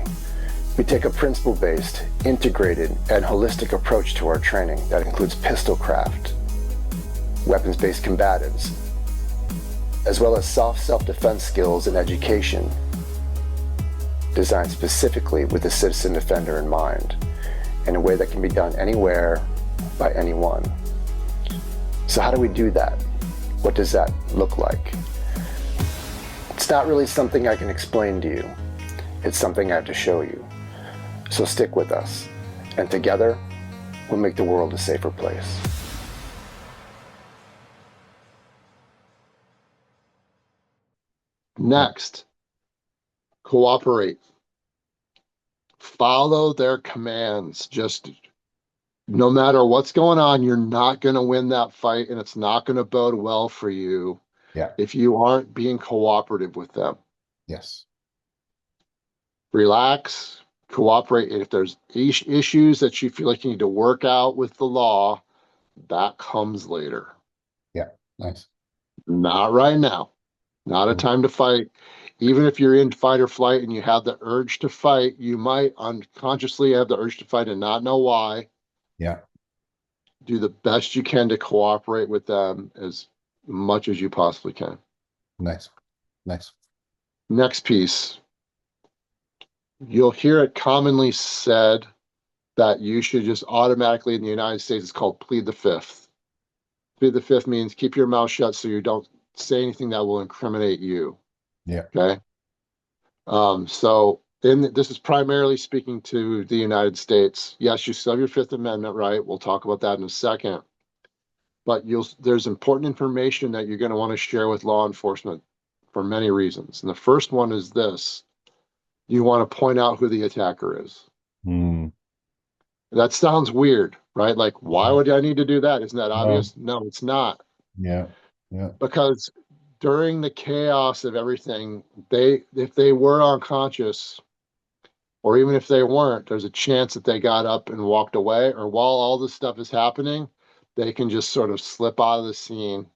We take a principle-based, integrated, and holistic approach to our training that includes pistol craft, weapons-based combatives, as well as soft self-defense skills and education, designed specifically with the citizen defender in mind, in a way that can be done anywhere by anyone. So how do we do that? What does that look like? It's not really something I can explain to you. It's something I have to show you. So stick with us, and together, we'll make the world a safer place. Next, cooperate. Follow their commands. Just no matter what's going on, you're not going to win that fight, and it's not going to bode well for you Yeah. if you aren't being cooperative with them. Yes. Relax, cooperate. And if there's issues that you feel like you need to work out with the law, that comes later. Yeah. Nice. Not right now. Not a time to fight. Even if you're in fight or flight and you have the urge to fight, you might unconsciously have the urge to fight and not know why. Yeah. Do the best you can to cooperate with them as much as you possibly can. Nice. Nice. Next piece. You'll hear it commonly said that you should just automatically, in the United States, it's called plead the fifth. Plead the fifth means keep your mouth shut so you don't say anything that will incriminate you. Yeah. Okay. This is primarily speaking to the United States. Yes, you still have your Fifth Amendment right. We'll talk about that in a second. But there's important information that you're going to want to share with law enforcement for many reasons. And the first one is this. You want to point out who the attacker is. Mm. That sounds weird, right? Like, why would I need to do that? Isn't that obvious? No, it's not. Yeah. Yeah. Because during the chaos of everything, if they were unconscious, or even if they weren't, there's a chance that they got up and walked away, or while all this stuff is happening, they can just sort of slip out of the scene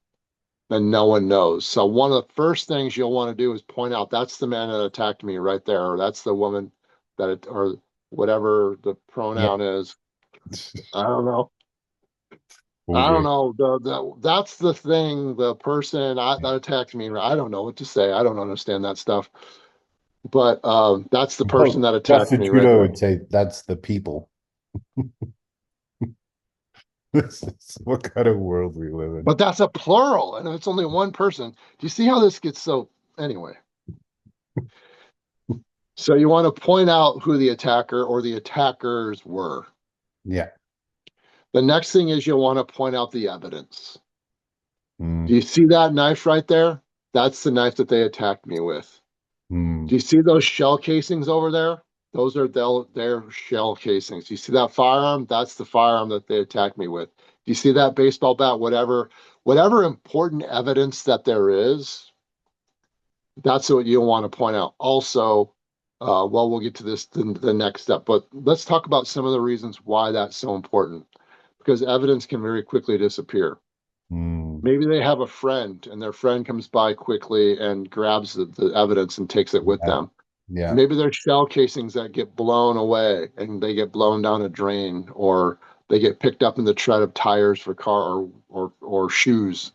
and no one knows. So one of the first things you'll want to do is point out that's the man that attacked me right there, or that's the woman or whatever the pronoun is. I don't know. I don't know. That's the thing. The person that attacked me. I don't know what to say. I don't understand that stuff. But that's the person that attacked Justin me right Trudeau there. would say that's the people. This is what kind of world we live in. But that's a plural, and it's only one person. Do you see how this gets so? Anyway. So you want to point out who the attacker or the attackers were. Yeah. The next thing is you'll want to point out the evidence. Mm. Do you see that knife right there? That's the knife that they attacked me with. Mm. Do you see those shell casings over there? Those are their shell casings. Do you see that firearm? That's the firearm that they attacked me with. Do you see that baseball bat? Whatever important evidence that there is, that's what you'll want to point out. Also, we'll get to this the next step, but let's talk about some of the reasons why that's so important, because evidence can very quickly disappear. Mm. Maybe they have a friend and their friend comes by quickly and grabs the evidence and takes it with them. Yeah. Maybe there's shell casings that get blown away and they get blown down a drain, or they get picked up in the tread of tires for car or shoes.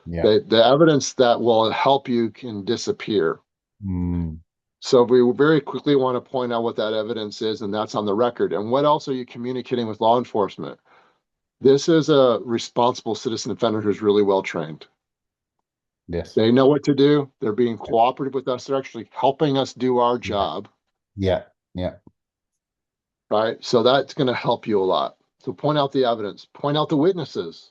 Yeah. The evidence that will help you can disappear. Mm. So we very quickly want to point out what that evidence is, and that's on the record. And what else are you communicating with law enforcement? This is a responsible citizen offender who's really well trained. Yes. They know what to do. They're being cooperative with us. They're actually helping us do our job. Yeah. Yeah. right? So that's going to help you a lot. So point out the evidence, point out the witnesses.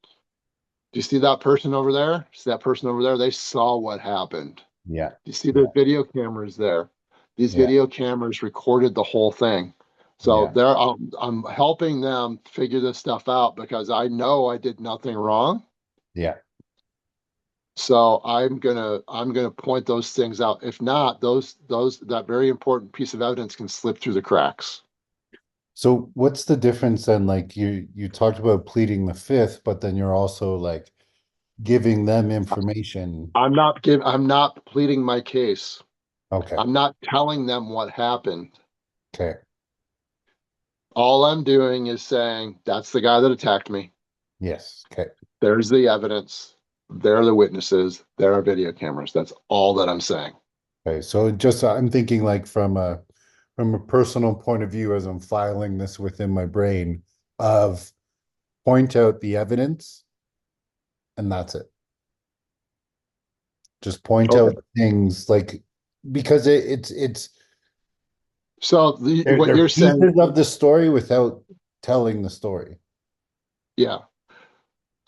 Do you see that person over there? See that person over there? They saw what happened. Yeah. Do you see the video cameras there? These Yeah. video cameras recorded the whole thing. So Yeah. there, I'm helping them figure this stuff out because I know I did nothing wrong. Yeah. So I'm gonna point those things out. If not, that very important piece of evidence can slip through the cracks. So what's the difference then? Like you talked about pleading the fifth, but then you're also like giving them information. I'm not pleading my case. Okay. I'm not telling them what happened. Okay. All I'm doing is saying that's the guy that attacked me. Yes. Okay. There's the evidence. There are the witnesses. There are video cameras. That's all that I'm saying. Okay. So just I'm thinking like from a personal point of view as I'm filing this within my brain of point out the evidence and that's it. Just point Okay. out things like because it's So what they're you're saying, pieces of the story without telling the story. yeah.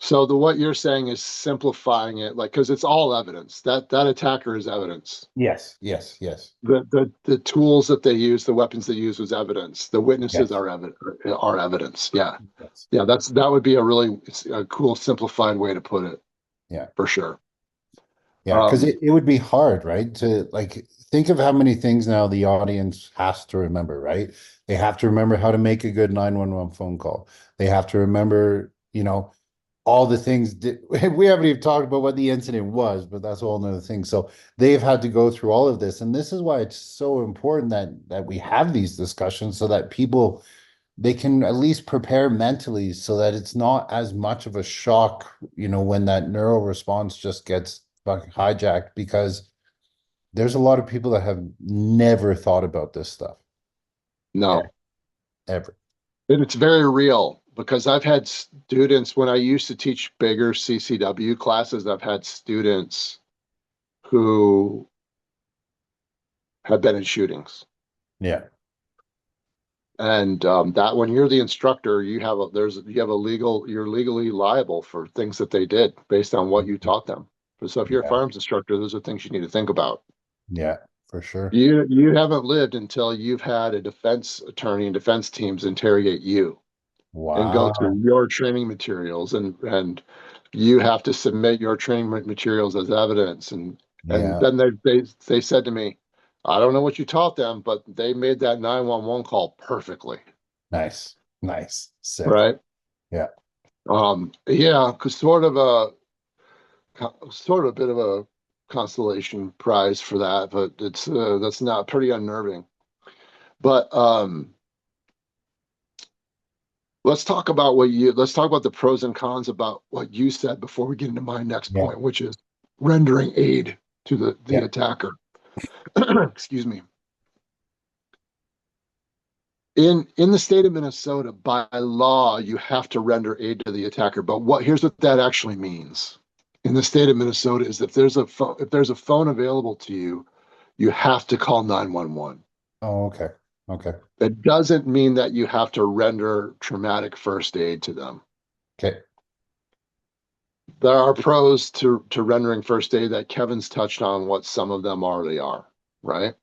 So what you're saying is simplifying it, like because it's all evidence. That attacker is evidence. Yes. Yes. Yes. The tools that they use, the weapons they use was evidence. The witnesses Yes. are evidence. Yeah. Yes. Yeah, that would be a cool simplified way to put it Yeah. for sure. Yeah, because it would be hard, right? To like think of how many things now the audience has to remember, right? They have to remember how to make a good 911 phone call. They have to remember, all the things that we haven't even talked about what the incident was, but that's a whole nother thing. So they've had to go through all of this. And this is why it's so important that we have these discussions so that people they can at least prepare mentally so that it's not as much of a shock, when that neural response just gets fucking hijacked because there's a lot of people that have never thought about this stuff No, ever. and it's very real because I've had students when I used to teach bigger CCW classes. I've had students who have been in shootings. Yeah. And that when you're the instructor, you're legally liable for things that they did based on what you taught them. So if you're a Yeah. firearms instructor, those are things you need to think about. Yeah, for sure. You haven't lived until you've had a defense attorney and defense teams interrogate you and go Wow. through your training materials and you have to submit your training materials as evidence and Yeah. then they said to me, I don't know what you taught them, but they made that 911 call perfectly. Nice. Nice. Sick. Right. Yeah. Yeah, because sort of a bit of a consolation prize for that, but that's not pretty unnerving. But let's talk about the pros and cons about what you said before we get into my next Yeah. point, which is rendering aid to the Yeah. attacker. Excuse me. In the state of Minnesota, by law, you have to render aid to the attacker. But here's what that actually means. In the state of Minnesota, is if there's a phone available to you, you have to call 911. Oh, okay. Okay. That doesn't mean that you have to render traumatic first aid to them. Okay. There are pros to rendering first aid that Kevin's touched on what some of them already are, right?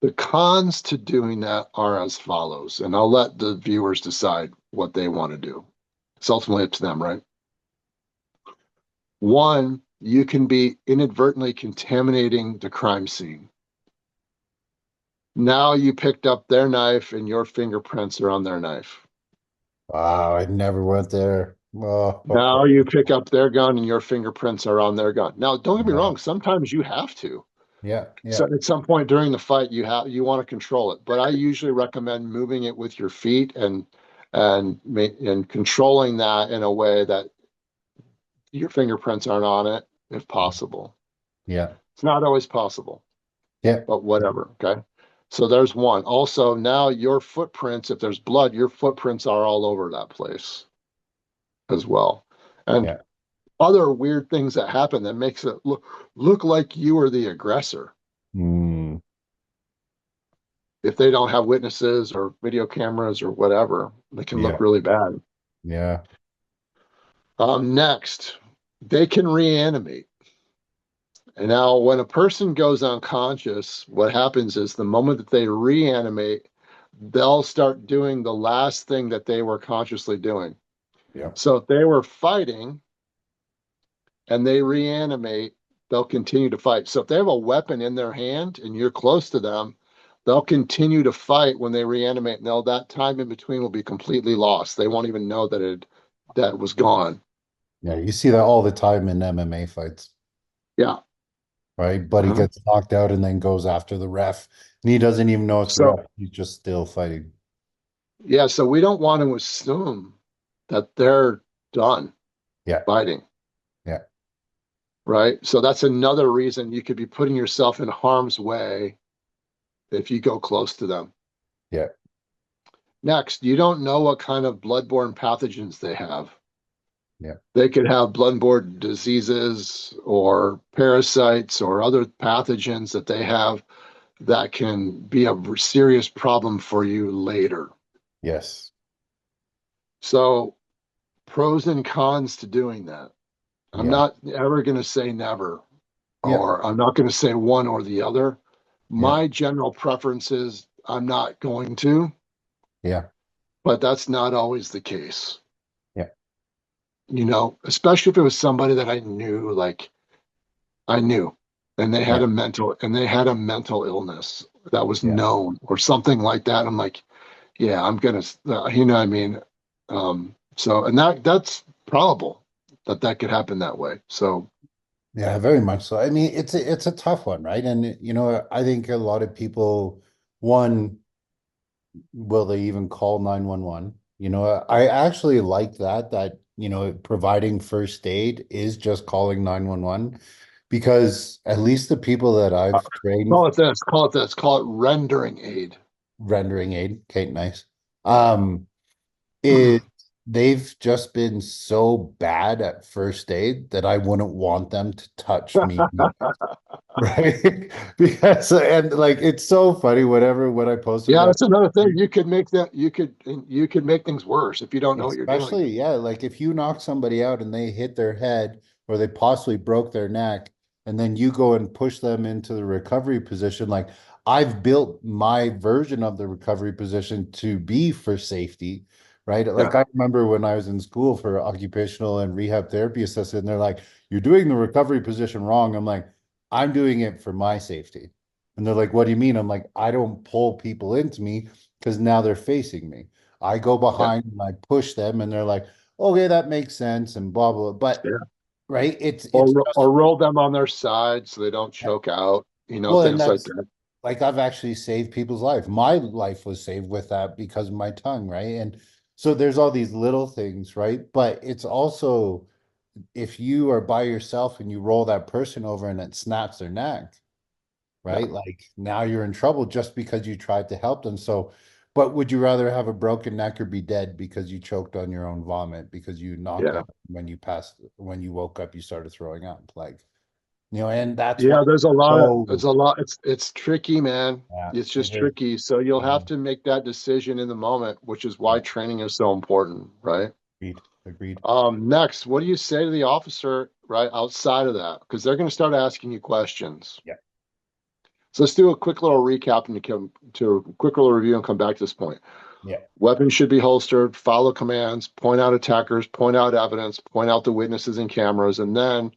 The cons to doing that are as follows, and I'll let the viewers decide what they want to do. It's ultimately up to them, right? One, you can be inadvertently contaminating the crime scene. Now you picked up their knife and your fingerprints are on their knife. Wow, I never went there. Oh, Now you pick up their gun and your fingerprints are on their gun. Now, don't get me yeah. wrong, sometimes you have to. Yeah. Yeah. So at some point during the fight, you want to control it. But I usually recommend moving it with your feet and controlling that in a way that your fingerprints aren't on it, if possible. Yeah. It's not always possible, Yeah. but whatever. Okay. So there's one. Also, now your footprints, if there's blood, your footprints are all over that place as well. And Yeah. other weird things that happen that makes it look like you are the aggressor. Mm. if they don't have witnesses or video cameras or whatever, they can look Yeah. really bad. Yeah. Next, they can reanimate. And now, when a person goes unconscious, what happens is the moment that they reanimate, they'll start doing the last thing that they were consciously doing. Yeah. So if they were fighting and they reanimate, they'll continue to fight. So if they have a weapon in their hand and you're close to them, they'll continue to fight when they reanimate. And that time in between will be completely lost. They won't even know that was gone. Yeah. You see that all the time in MMA fights, Yeah. right? Buddy Uh-huh. gets knocked out and then goes after the ref, and he doesn't even know it's the So ref. He's just still fighting. yeah, so we don't want to assume that they're done Yeah. fighting, Yeah. right? So that's another reason you could be putting yourself in harm's way if you go close to them. Yeah. Next, you don't know what kind of bloodborne pathogens they have. Yeah. They could have bloodborne diseases or parasites or other pathogens that they have that can be a serious problem for you later. Yes. So, pros and cons to doing that. I'm Yeah. not ever going to say never, Yeah. or I'm not going to say one or the other. Yeah. My general preference is I'm not going to, Yeah. but that's not always the case. Yeah. Especially if it was somebody that I knew, like I knew, and they had Yeah. a mental illness that was Yeah. known or something like that. I'm like, yeah, I'm gonna, you know what I mean? So, and that's probable that could happen that way. So, Yeah, very much so. I mean, it's a tough one, right? And I think a lot of people, one, will they even call 911? I actually like that, providing first aid is just calling 911, because at least the people that I've trained call it rendering aid. rendering aid, okay, nice. Um, it they've just been so bad at first aid that I wouldn't want them to touch me. Right? Because and like it's so funny, whatever when I posted Yeah, that, that's another thing. You could make things worse if you don't know what you're doing. especially, yeah, like if you knock somebody out and they hit their head or they possibly broke their neck, and then you go and push them into the recovery position, like I've built my version of the recovery position to be for safety, right? Yeah, Like I remember when I was in school for occupational and rehab therapy assistant, and they're like, "You're doing the recovery position wrong." I'm like, "I'm doing it for my safety." And they're like, "What do you mean?" I'm like, "I don't pull people into me because now they're facing me. I go yeah, behind and I push them," and they're like, "Okay, that makes sense," and blah blah. But yeah. right, it's Or just, roll them on their side so they don't choke out. well, and Things like that's that. like I've actually saved people's life. My life was saved with that because of my tongue, right? And so there's all these little things, right? But it's also, if you are by yourself and you roll that person over and it snaps their neck, Yeah, right? Like now you're in trouble just because you tried to help them. So, but would you rather have a broken neck or be dead because you choked on your own vomit because you knocked yeah, out when you woke up, you started throwing up? Like, and that's why yeah. it's so, It's a lot. It's tricky, man. yeah, It's it just is. tricky. So you'll have Mhm. to make that decision in the moment, which is why Yeah, training is so important, right? agreed, agreed. Next, what do you say to the officer right outside of that? Because they're going to start asking you questions. Yeah, So let's do a quick little recap and come to a quick little review and come back to this point. yeah, Weapons should be holstered, follow commands, point out attackers, point out evidence, point out the witnesses and cameras, and then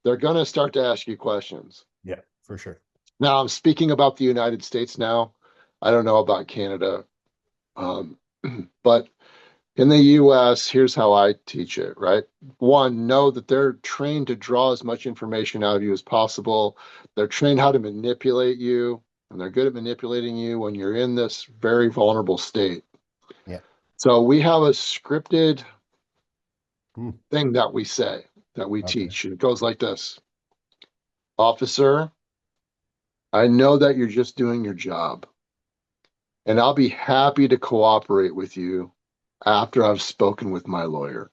they're going to start to ask you questions. yeah, for sure. Now, I'm speaking about the United States now. I don't know about Canada. Um, but in the US, here's how I teach it, right? One, know that they're trained to draw as much information out of you as possible. They're trained how to manipulate you, and they're good at manipulating you when you're in this very vulnerable state. Yeah. So we have a scripted Hmm. thing that we say, that we Okay. teach. And it goes like this: Officer, I know that you're just doing your job, and I'll be happy to cooperate with you after I've spoken with my lawyer.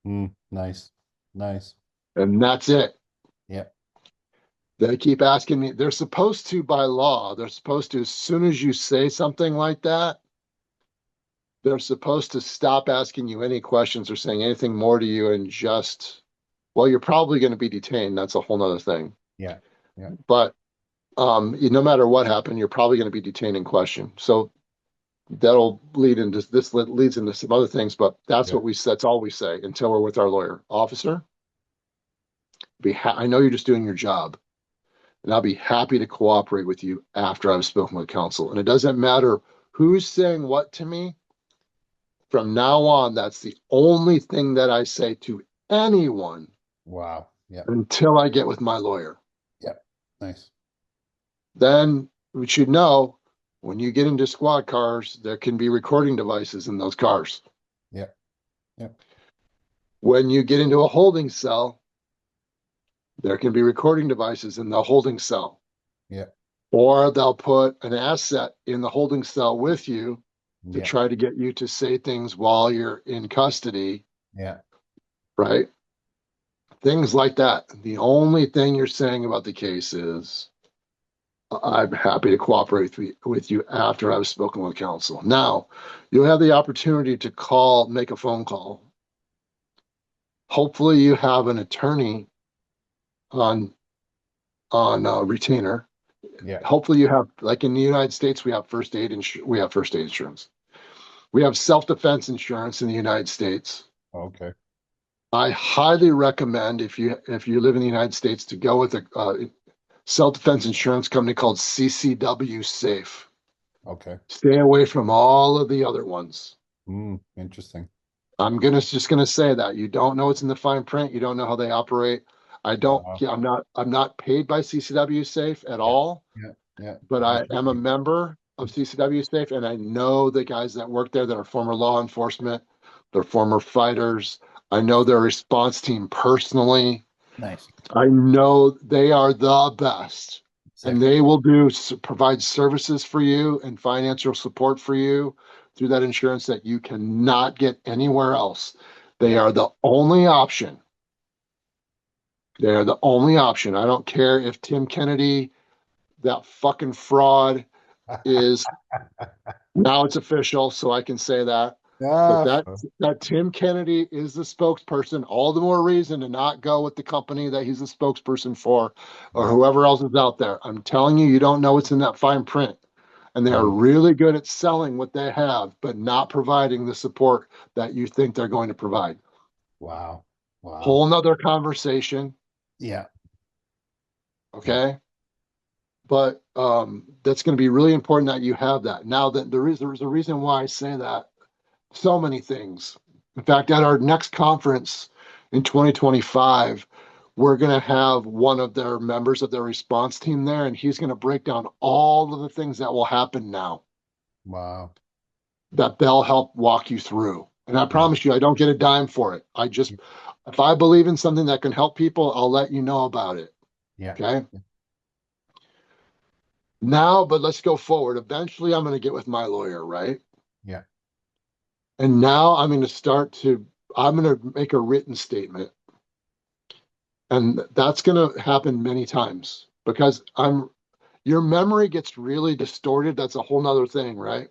Hmm. Nice, nice. And that's it. Yeah, They keep asking me, they're supposed to, by law, they're supposed to, as soon as you say something like that, they're supposed to stop asking you any questions or saying anything more to you and just, well, you're probably going to be detained. That's a whole nother thing. Yeah. Yeah. But no matter what happened, you're probably going to be detained and questioned. So that'll lead into this leads into some other things, but that's Yeah. that's all we say until we're with our lawyer. Officer, I know you're just doing your job, and I'll be happy to cooperate with you after I've spoken with counsel. And it doesn't matter who's saying what to me. From now on, that's the only thing that I say to anyone Wow. Yeah. until I get with my lawyer. Yeah. Nice. Then we should know when you get into squad cars, there can be recording devices in those cars. Yeah. Yeah. When you get into a holding cell, there can be recording devices in the holding cell. Yeah. Or they'll put an asset in the holding cell with you to Yeah. try to get you to say things while you're in custody, Yeah. right? Things like that. The only thing you're saying about the case is, I'm happy to cooperate with you after I've spoken with counsel. Now, you'll have the opportunity to make a phone call. Hopefully, you have an attorney on retainer. Yeah. Hopefully, you have, like in the United States, we have first aid insurance. We have self-defense insurance in the United States. Okay. I highly recommend if you live in the United States to go with a self-defense insurance company called CCW Safe. Okay. Stay away from all of the other ones. Interesting. Just gonna say that you don't know what's in the fine print. You don't know how they operate. I'm not paid by CCW Safe at Yeah. all, Yeah. Yeah. but I am a member of CCW Safe, and I know the guys that work there that are former law enforcement. They're former fighters. I know their response team personally. Nice. I know they are the best, and Sick. they will provide services for you and financial support for you through that insurance that you cannot get anywhere else. They are the only option. They are the only option. I don't care if Tim Kennedy, that fucking fraud, is now it's official, so I can say that. But Ah, that Tim Kennedy is the spokesperson, all the more reason to not go with the company that he's the spokesperson for, or yeah. whoever else is out there. I'm telling you, you don't know what's in that fine print. And they are really good at selling what they have, but not providing the support that you think they're going to provide. Wow. Wow. Whole nother conversation. Yeah. Okay. But that's going to be really important that you have that. Now that there's a reason why I say that. So many things. In fact, at our next conference in 2025, we're going to have one of their members of their response team there, and he's going to break down all of the things that will happen now Wow. that they'll help walk you through. And I promise you, I don't get a dime for it. If I believe in something that can help people, I'll let you know about it. Yeah. Okay. Now, but let's go forward. Eventually, I'm going to get with my lawyer, right? Yeah. And now I'm going to make a written statement. And that's going to happen many times because your memory gets really distorted. That's a whole nother thing, right?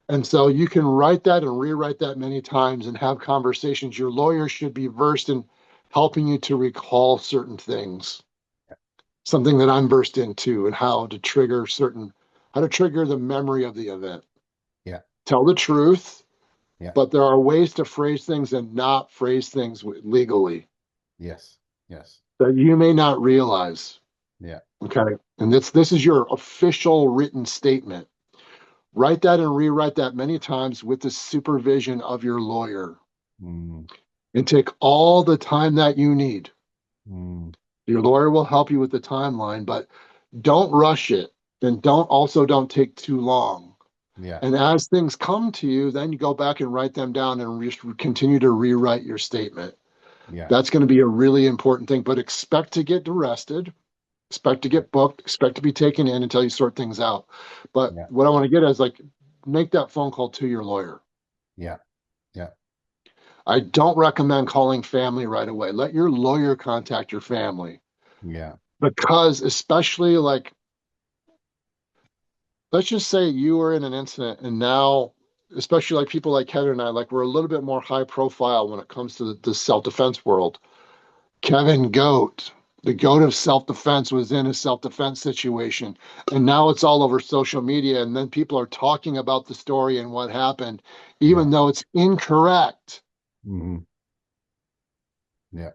And so you can write that and rewrite that many times and have conversations. Your lawyer should be versed in helping you to recall certain things. Something that I'm versed into and how to trigger the memory of the event. Yeah. Tell the truth. Yeah. But there are ways to phrase things and not phrase things legally. Yes. Yes. That you may not realize. Yeah. Okay. And this is your official written statement. Write that and rewrite that many times with the supervision of your lawyer. Mm. And take all the time that you need. Mm. Your lawyer will help you with the timeline, but don't rush it. And don't take too long. Yeah. And as things come to you, then you go back and write them down and continue to rewrite your statement. Yeah. That's going to be a really important thing, but expect to get arrested, expect to get booked, expect to be taken in until you sort things out. But what I want to get is make that phone call to your lawyer. Yeah. Yeah. I don't recommend calling family right away. Let your lawyer contact your family. Yeah. because especially like, let's just say you were in an incident and now, especially like people like Kevin and I, like we're a little bit more high profile when it comes to the self-defense world. Kevin Goat, the goat of self-defense, was in a self-defense situation, and now it's all over social media, and then people are talking about the story and what happened, even though it's incorrect. Mhm. Yeah.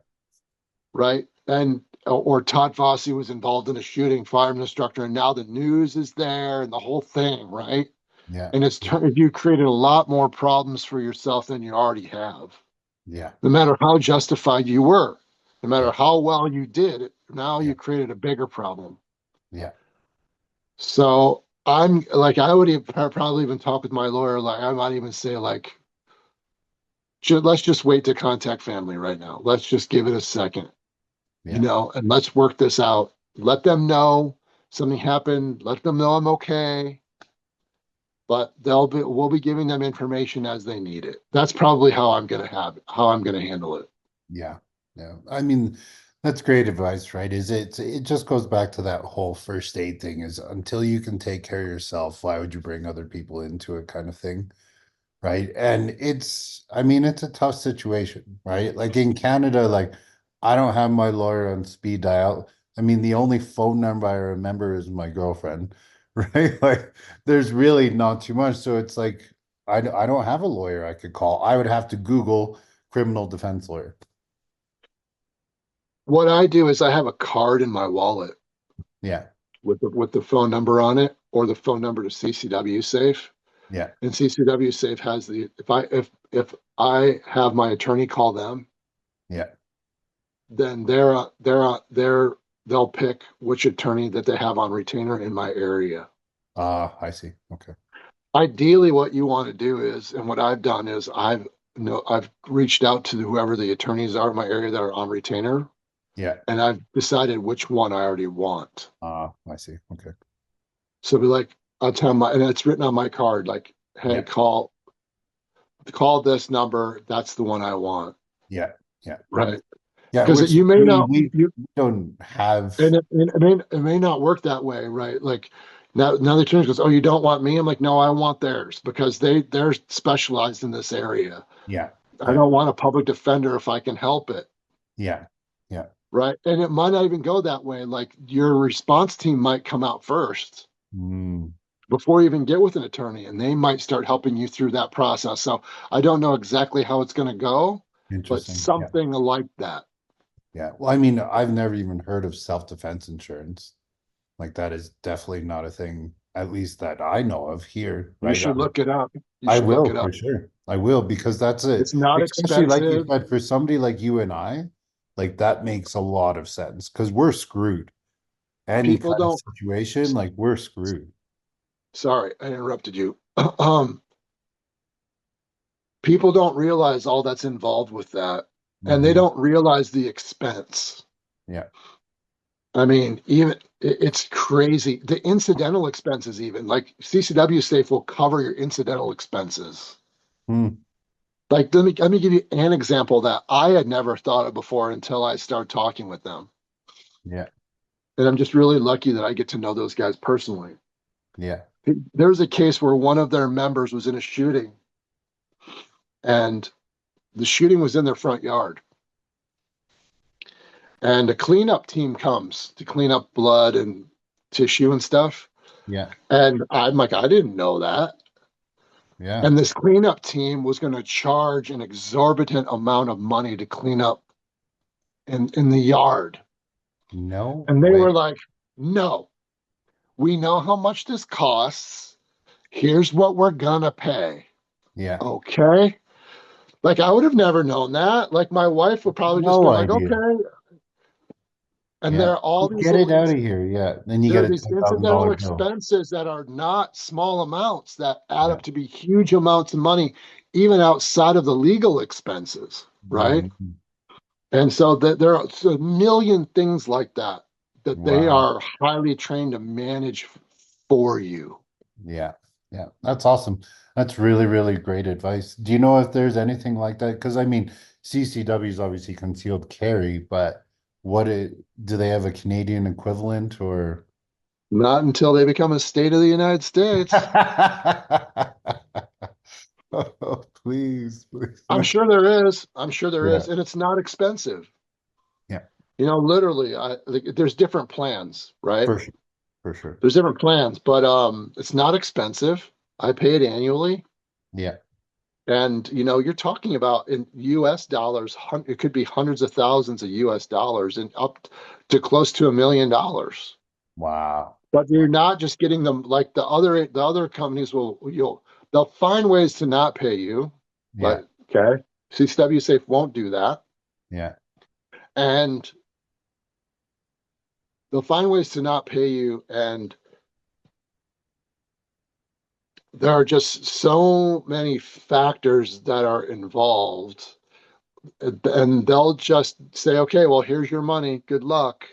Right? And or Todd Fossey was involved in a shooting, firearms instructor, and now the news is there and the whole thing, right? Yeah. And you created a lot more problems for yourself than you already have. Yeah. No matter how justified you were, no matter Yeah. how well you did, now Yeah. you created a bigger problem. Yeah. So I'm like, I would probably even talk with my lawyer. Like, I might even say, like, let's just wait to contact family right now. Let's just give it a second, Yeah. and let's work this out. Let them know something happened. Let them know I'm okay. But we'll be giving them information as they need it. That's probably how I'm gonna handle it. Yeah. Yeah. I mean, that's great advice, right? It just goes back to that whole first aid thing is until you can take care of yourself, why would you bring other people into it kind of thing? Right. And I mean, it's a tough situation, right? Like in Canada, like I don't have my lawyer on speed dial. I mean, the only phone number I remember is my girlfriend, right? Like there's really not too much. So it's like, I don't have a lawyer I could call. I would have to Google criminal defense lawyer. What I do is I have a card in my wallet Yeah. with the phone number on it or the phone number to CCW Safe. Yeah. And CCW Safe has if I have my attorney call them, Yeah. then they'll pick which attorney that they have on retainer in my area. I see. Okay. Ideally, what you want to do is, and what I've done is I've reached out to whoever the attorneys are in my area that are on retainer, Yeah. and I've decided which one I already want. I see. Okay. So be like, I'll tell them, and it's written on my card, like, hey, Yeah. call this number. That's the one I want. Yeah. Yeah. Right. Yeah. Because Which you may not, we don't have. and it may not work that way, right? Like now the attorney goes, oh, you don't want me? I'm like, no, I want theirs because they're specialized in this area. Yeah. I don't want a public defender if I can help it. Yeah. Yeah. Right. And it might not even go that way. Like your response team might come out first Mm, before you even get with an attorney, and they might start helping you through that process. So I don't know exactly how it's going to go, but interesting. Yeah. something like that. Yeah. Well, I mean, I've never even heard of self-defense insurance. Like that is definitely not a thing, at least that I know of here, You right? should look it up. You I should look will it for up. sure. I will because that's it. It's not Especially like you expensive. said, for somebody like you and I, like that makes a lot of sense because we're screwed. Any People kind of don't, situation, like we're screwed. sorry, I interrupted you. Um, People don't realize all that's involved with that, and they Mhm. don't realize the expense. Yeah. I mean, it's crazy. The incidental expenses, even like CCW Safe will cover your incidental expenses. Hmm. Like, let me give you an example that I had never thought of before until I started talking with them. Yeah. And I'm just really lucky that I get to know those guys personally. Yeah. There was a case where one of their members was in a shooting, and the shooting was in their front yard. And a cleanup team comes to clean up blood and tissue and stuff. Yeah. And I'm like, I didn't know that. Yeah. And this cleanup team was going to charge an exorbitant amount of money to clean up in the yard. No And they were way. like, no, we know how much this costs. Here's what we're going to pay. Yeah. Okay. Like, I would have never known that. Like, my wife would probably just No been like, idea. okay. And Yeah. there are all these Get it little out of here. Yeah. Then you there get are a these $10,000 incidental bill. expenses that are not small amounts that add Yeah. up to be huge amounts of money, even outside of the legal expenses, right? Mhm. And so that there are a million things like that that they Wow. are highly trained to manage for you. Yeah. Yeah. That's awesome. That's really, really great advice. Do you know if there's anything like that? Because I mean, CCW is obviously concealed carry, but do they have a Canadian equivalent or? Not until they become a state of the United States. Oh, please, please. I'm sure there is. I'm sure there Yeah, is, and it's not expensive. yeah, Literally, there's different plans, right? for sure, for sure. There's different plans, but it's not expensive. I pay it annually, Yeah, and you're talking about in U.S. dollars. It could be hundreds of thousands of U.S. dollars and up to close to $1 million. wow. But you're not just getting them like the other companies they'll find ways to not pay you. Yeah, Like, okay, CW Safe won't do that, yeah, and they'll find ways to not pay you, and there are just so many factors that are involved, and they'll just say, okay, well, here's your money, good luck,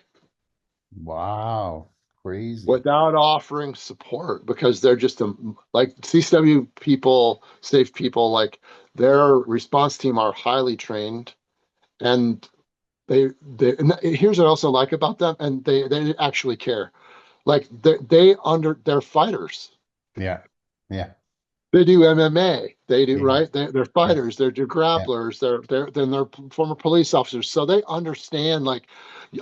wow, crazy. without offering support, because they're just like CW people, safe people, like their response team are highly trained, and and here's what I also like about them, and they actually care. Like they're fighters. Yeah, yeah, They do MMA. They do, yeah, right. They're yeah, fighters. They're yeah, grapplers. They're former police officers. So they understand. Like,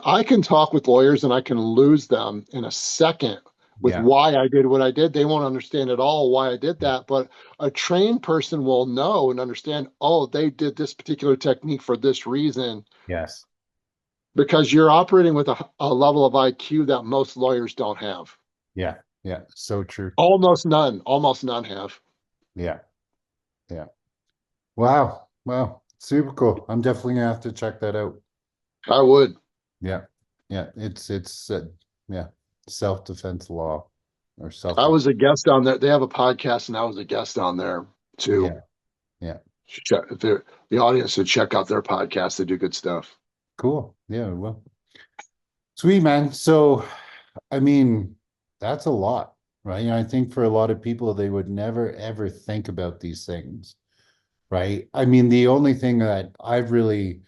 I can talk with lawyers and I can lose them in a second with yeah, why I did what I did. They won't understand at all why I did yeah. that. But a trained person will know and understand. Oh, they did this particular technique for this reason, Yes. because you're operating with a level of IQ that most lawyers don't have. Yeah, yeah. So true. Almost none. Almost none have. Yeah, yeah. Wow. Wow. Super cool. I'm definitely gonna have to check that out. I would. Yeah. Yeah. It's yeah, self-defense law or I self-defense. was a guest on there. They have a podcast, and I was a guest on there too. Yeah. Yeah. If the audience should check out their podcast. They do good stuff. Cool. Yeah, well. Sweet, man. So, I mean, that's a lot, right? I think for a lot of people, they would never ever think about these things, right? I mean, the only thing that I've really,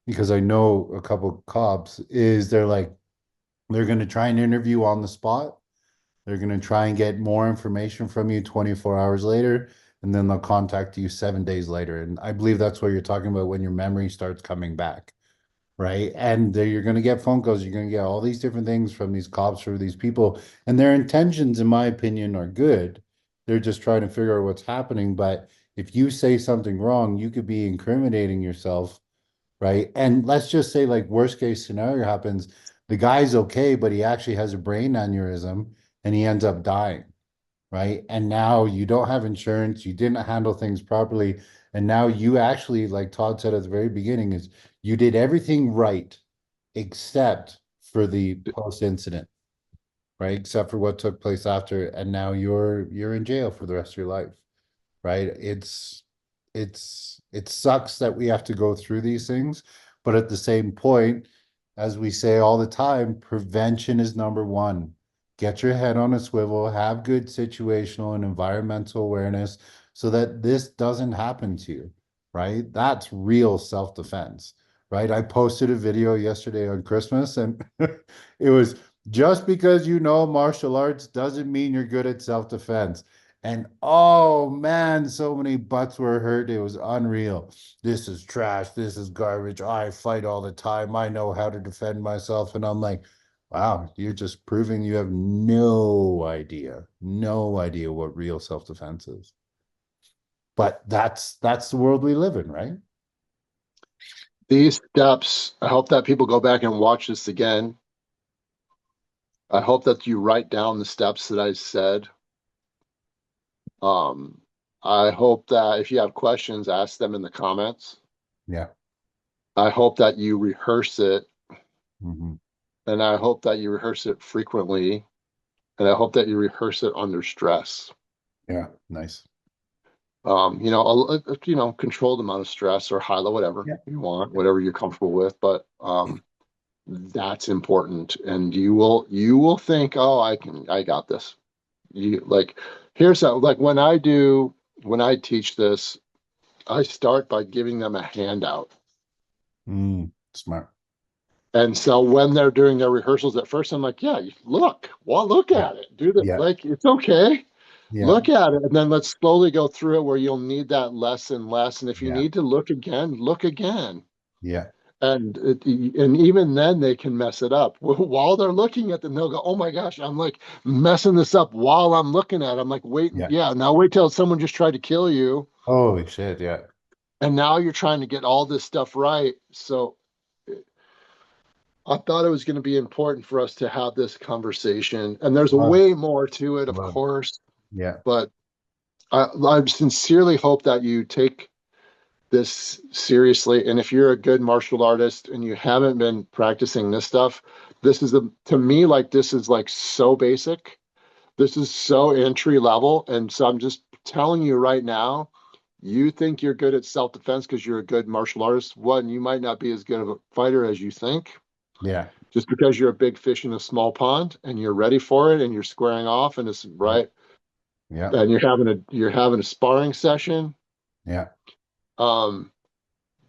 because I know a couple cops, is they're going to try and interview on the spot. They're going to try and get more information from you 24 hours later, and then they'll contact you 7 days later. And I believe that's what you're talking about when your memory starts coming back, right? And you're going to get phone calls. You're going to get all these different things from these cops or these people, and their intentions, in my opinion, are good. They're just trying to figure out what's happening. But if you say something wrong, you could be incriminating yourself, right? And let's just say, like, worst case scenario happens, the guy's okay, but he actually has a brain aneurysm and he ends up dying, right? And now you don't have insurance, you didn't handle things properly, and now you actually, like Todd said at the very beginning, is you did everything right except for the post incident, right? Except for what took place after, and now you're in jail for the rest of your life, right? It sucks that we have to go through these things, but at the same point, as we say all the time, prevention is number one. Get your head on a swivel, have good situational and environmental awareness so that this doesn't happen to you, right? That's real self-defense, right? I posted a video yesterday on Christmas, and it was, just because you know martial arts doesn't mean you're good at self-defense. And oh man, so many butts were hurt. It was unreal. This is trash. This is garbage. I fight all the time. I know how to defend myself. And I'm like, wow, you're just proving you have no idea what real self-defense is. But that's the world we live in, right? These steps, I hope that people go back and watch this again. I hope that you write down the steps that I said. Um, I hope that if you have questions, ask them in the comments. Yeah. I hope that you rehearse it, Mm-hmm. and I hope that you rehearse it frequently, and I hope that you rehearse it under stress. Yeah. Nice. Controlled amount of stress or high low, whatever Yeah. you want, whatever you're comfortable with, but that's important. And you will think, oh, I got this. You like, here's how, like, when I teach this, I start by giving them a handout. Smart. And so when they're doing their rehearsals at first, I'm like, yeah, look, well, look Yeah. at it. Do that. Yeah. Like, it's okay. Yeah. Look at it. And then let's slowly go through it where you'll need that less and less. And if you Yeah. need to look again, look again. Yeah. And even then they can mess it up while they're looking at them. They'll go, oh my gosh, I'm like messing this up while I'm looking at it. I'm like, wait, Yeah. yeah, now wait till someone just tried to kill you. Holy shit. Yeah. And now you're trying to get all this stuff right. So I thought it was going to be important for us to have this conversation. And there's Love, way more to it, of love. course, Yeah. but I sincerely hope that you take this seriously. And if you're a good martial artist and you haven't been practicing this stuff, this is to me, like, this is like so basic. This is so entry level. And so I'm just telling you right now, you think you're good at self-defense because you're a good martial artist. One, you might not be as good of a fighter as you think, Yeah. just because you're a big fish in a small pond and you're ready for it and you're squaring off and it's right. Yeah. And you're having a sparring session. Yeah. Um,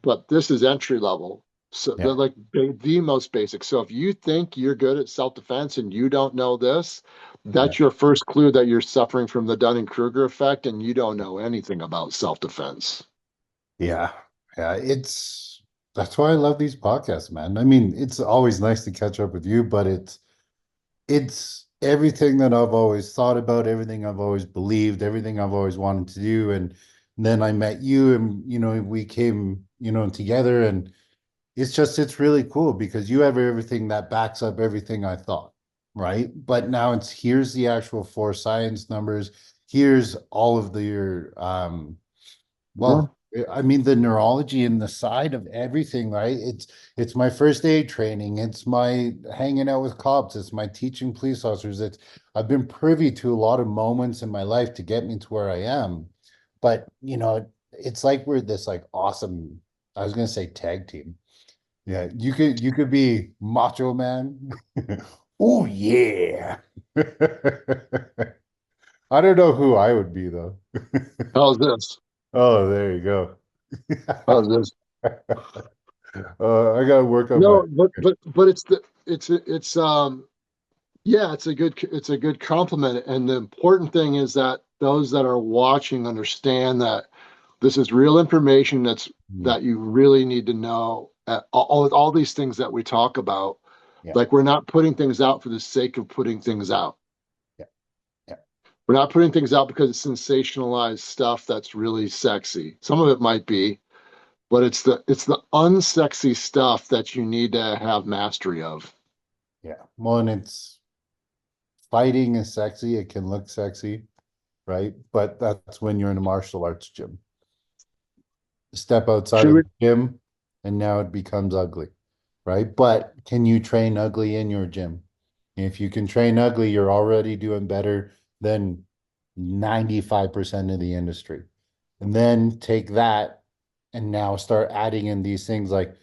but this is entry level. So Yeah. they're like the most basic. So if you think you're good at self-defense and you don't know this, Yeah. that's your first clue that you're suffering from the Dunning-Kruger effect and you don't know anything about self-defense. Yeah. Yeah. That's why I love these podcasts, man. I mean, it's always nice to catch up with you, but it's everything that I've always thought about, everything I've always believed, everything I've always wanted to do. And then I met you and, we came, together, and it's really cool because you have everything that backs up everything I thought, right? But now here's the actual for science numbers. Here's all of Yeah. well, I mean, the neurology and the side of everything, right? It's my first aid training. It's my hanging out with cops. It's my teaching police officers. I've been privy to a lot of moments in my life to get me to where I am. But, it's like we're this like awesome, I was gonna say tag team. Yeah, you could be Macho Man. Oh yeah. I don't know who I would be though. How's this? Oh, there you go. How's this? I gotta work on my. No, but yeah, it's a good compliment. And the important thing is that those that are watching understand that this is real information that you really need to know. All these things that we talk about, Yeah, like, we're not putting things out for the sake of putting things out. yeah, yeah, We're not putting things out because it's sensationalized stuff that's really sexy. Some of it might be, but it's the unsexy stuff that you need to have mastery of. yeah. Well, and fighting is sexy. It can look sexy, right? But that's when you're in a martial arts gym. Step outside Should of we? the gym, and now it becomes ugly, right? But can you train ugly in your gym? If you can train ugly, you're already doing better than 95% of the industry. And then take that and now start adding in these things like,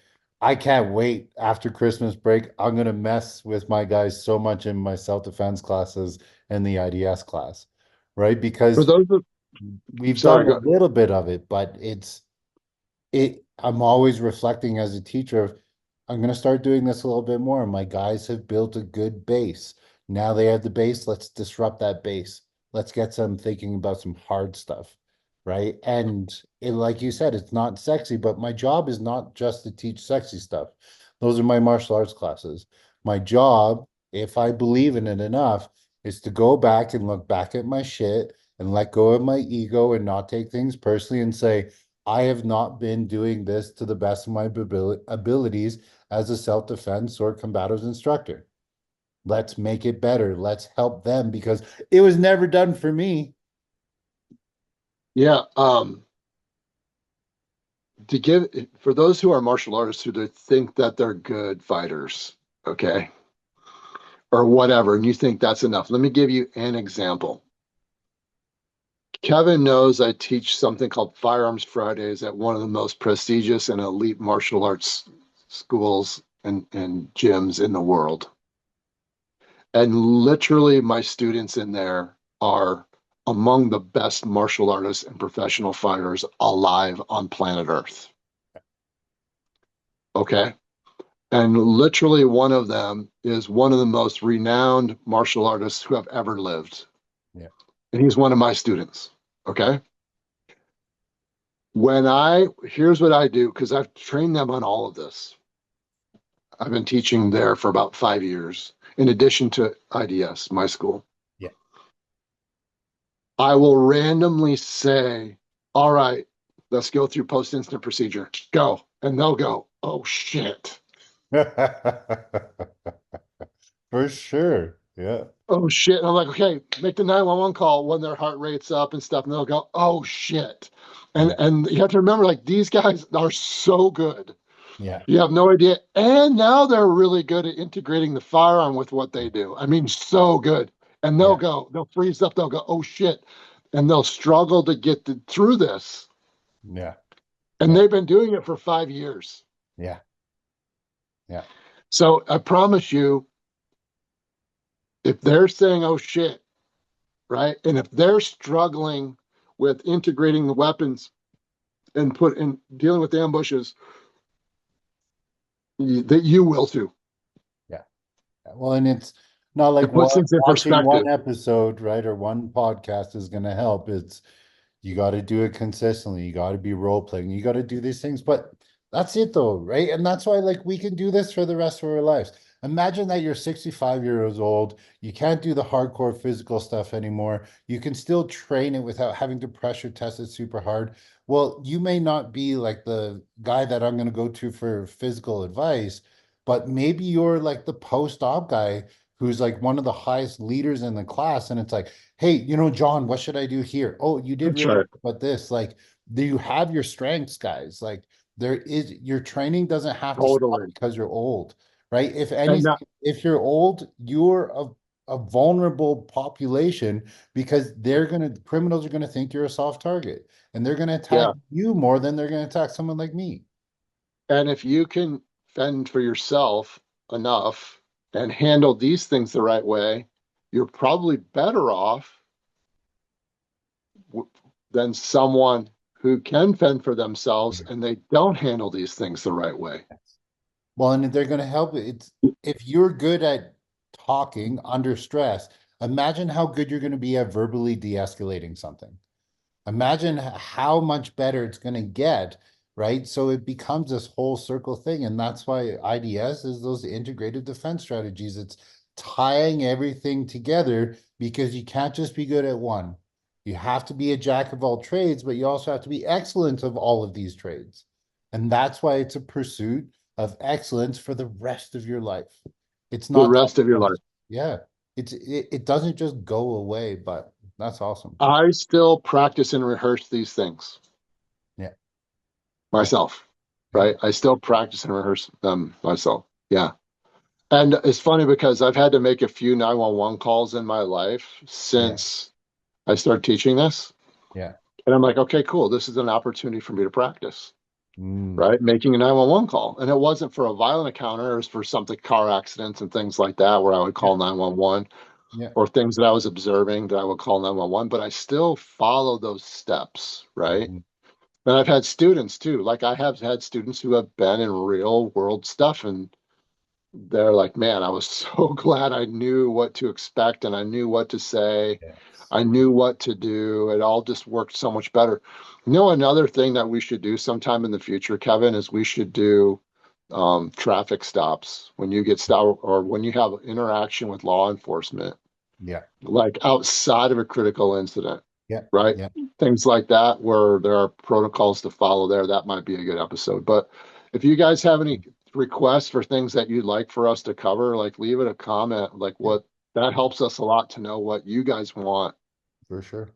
I can't wait after Christmas break. I'm going to mess with my guys so much in my self-defense classes and the IDS class, right? For Because those that, we've sorry, done a go. little bit of it, but I'm always reflecting as a teacher of, I'm going to start doing this a little bit more. My guys have built a good base. Now they have the base. Let's disrupt that base. Let's get them thinking about some hard stuff, right? And like you said, it's not sexy, but my job is not just to teach sexy stuff. Those are my martial arts classes. My job, if I believe in it enough, is to go back and look back at my shit and let go of my ego and not take things personally and say, I have not been doing this to the best of my abilities as a self-defense or combatives instructor. Let's make it better. Let's help them because it was never done for me. Yeah. To give for those who are martial artists who they think that they're good fighters, okay, or whatever, and you think that's enough. Let me give you an example. Kevin knows I teach something called Firearms Fridays at one of the most prestigious and elite martial arts schools and gyms in the world. And literally, my students in there are among the best martial artists and professional fighters alive on planet Earth. Okay. And literally one of them is one of the most renowned martial artists who have ever lived. Yeah. And he's one of my students. Okay. Here's what I do, because I've trained them on all of this. I've been teaching there for about 5 years, in addition to IDS, my school. Yeah. I will randomly say, all right, let's go through post-incident procedure. Go. And they'll go, oh shit. For sure. Yeah. Oh shit. And I'm like, okay, make the 911 call when their heart rate's up and stuff. And they'll go, oh shit. And Yeah. and you have to remember, like, these guys are so good. Yeah. You have no idea. And now they're really good at integrating the firearm with what they do. I mean, so good. And Yeah. they'll freeze up, they'll go, oh shit. And they'll struggle to get through this. Yeah. And Yeah. they've been doing it for 5 years. Yeah. Yeah. So I promise you, if they're saying, oh shit, right? And if they're struggling with integrating the weapons and dealing with ambushes, that you will too. Yeah. Well, and it's not like It puts things in watching one perspective. episode, right, or one podcast is going to help. It's you got to do it consistently. You got to be role playing. You got to do these things. But that's it, though, right? And that's why, like, we can do this for the rest of our lives. Imagine that you're 65 years old. You can't do the hardcore physical stuff anymore. You can still train it without having to pressure test it super hard. Well, you may not be like the guy that I'm going to go to for physical advice, but maybe you're like the post-op guy who's like one of the highest leaders in the class. And it's like, hey, John, what should I do here? Oh, you did That's really right. good about this. Like, do you have your strengths, guys? Like, your training doesn't have to stop Totally. because you're old, right? If And anything, now, if you're old, you're a vulnerable population because criminals are gonna think you're a soft target and they're gonna attack yeah. you more than they're gonna attack someone like me. And if you can fend for yourself enough and handle these things the right way, you're probably better off than someone who can fend for themselves and they don't handle these things the right way. Well, and they're going to help. It's if you're good at talking under stress, imagine how good you're going to be at verbally de-escalating something. Imagine how much better it's going to get, right? So it becomes this whole circle thing. And that's why IDS is those integrated defense strategies. It's tying everything together because you can't just be good at one. You have to be a jack of all trades, but you also have to be excellent of all of these trades. And that's why it's a pursuit of excellence for the rest of your life. It's The not that, rest of your life. yeah, it doesn't just go away, but that's awesome. I still practice and rehearse these things Yeah. myself, Yeah. right? I still practice and rehearse them myself. Yeah. And it's funny because I've had to make a few 911 calls in my life since I started teaching this. Yeah. And I'm like, okay, cool. This is an opportunity for me to practice, Mm, right? Making a 911 call. And it wasn't for a violent encounter, it was for something, car accidents and things like that, where I would call 911, yeah. or things that I was observing that I would call 911, but I still follow those steps, right? Mhm. And I've had students too. Like, I have had students who have been in real world stuff, and they're like, man, I was so glad I knew what to expect and I knew what to say. Yes. I knew what to do. It all just worked so much better. Another thing that we should do sometime in the future, Kevin, is we should do traffic stops when you get stopped or when you have interaction with law enforcement, Yeah. like outside of a critical incident, Yeah. right? Yeah. Things like that, where there are protocols to follow there. That might be a good episode. But if you guys have any requests for things that you'd like for us to cover, like, leave it a comment, like, Yeah. what that helps us a lot to know what you guys want, For sure.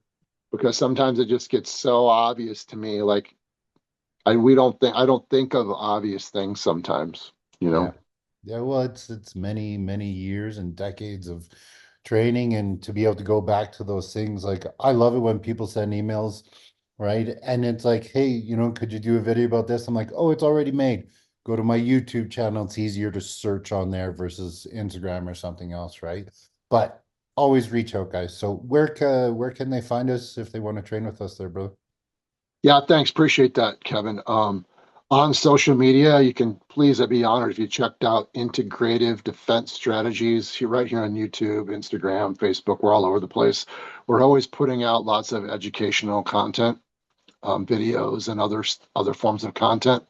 because sometimes it just gets so obvious to me. Like, I don't think of obvious things sometimes, you Yeah. know? Yeah. Well, it's many, many years and decades of training and to be able to go back to those things. Like I love it when people send emails, right? And it's like, hey, could you do a video about this? I'm like, oh, it's already made. Go to my YouTube channel. It's easier to search on there versus Instagram or something else, right? But always reach out, guys. So where can they find us if they want to train with us there, bro? Yeah, thanks. Appreciate that, Kevin. On social media, you can please, I'd be honored if you checked out Integrative Defense Strategies right here on YouTube, Instagram, Facebook. We're all over the place. We're always putting out lots of educational content, videos, and other forms of content.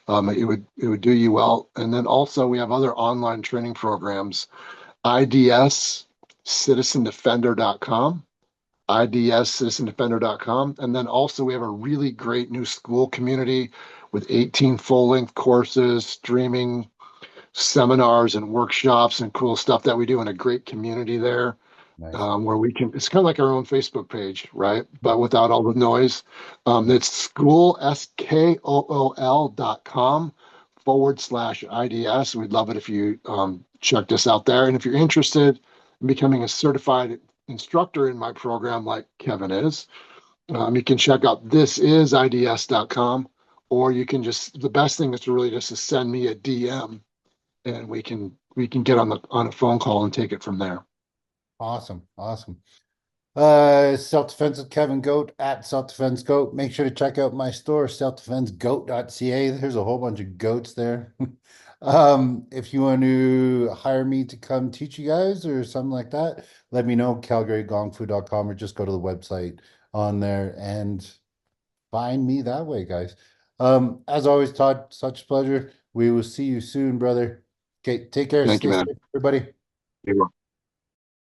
It would do you well. And then also we have other online training programs. IDS citizendefender.com. IDScitizendefender.com. And then also we have a really great new school community with 18 full-length courses, streaming seminars and workshops and cool stuff that we do in a great community there, Nice. where we can, it's kind of like our own Facebook page, right? But without all the noise. It's school, SKOOL.com/IDS. We'd love it if you checked us out there. And if you're interested in becoming a certified instructor in my program, like Kevin is, you can check out thisidids.com, or you can just, the best thing is to really just to send me a DM, and we can get on a phone call and take it from there. Awesome. Self-defense with Kevin Goat at Self-Defense Goat. Make sure to check out my store, selfdefensegoat.ca. There's a whole bunch of goats there. If you want to hire me to come teach you guys or something like that, let me know, calgarygongfu.com, or just go to the website on there and find me that way, guys. As always, Todd, such a pleasure. We will see you soon, brother. Okay, take care. Thank you, Stay man. safe, everybody. You're welcome.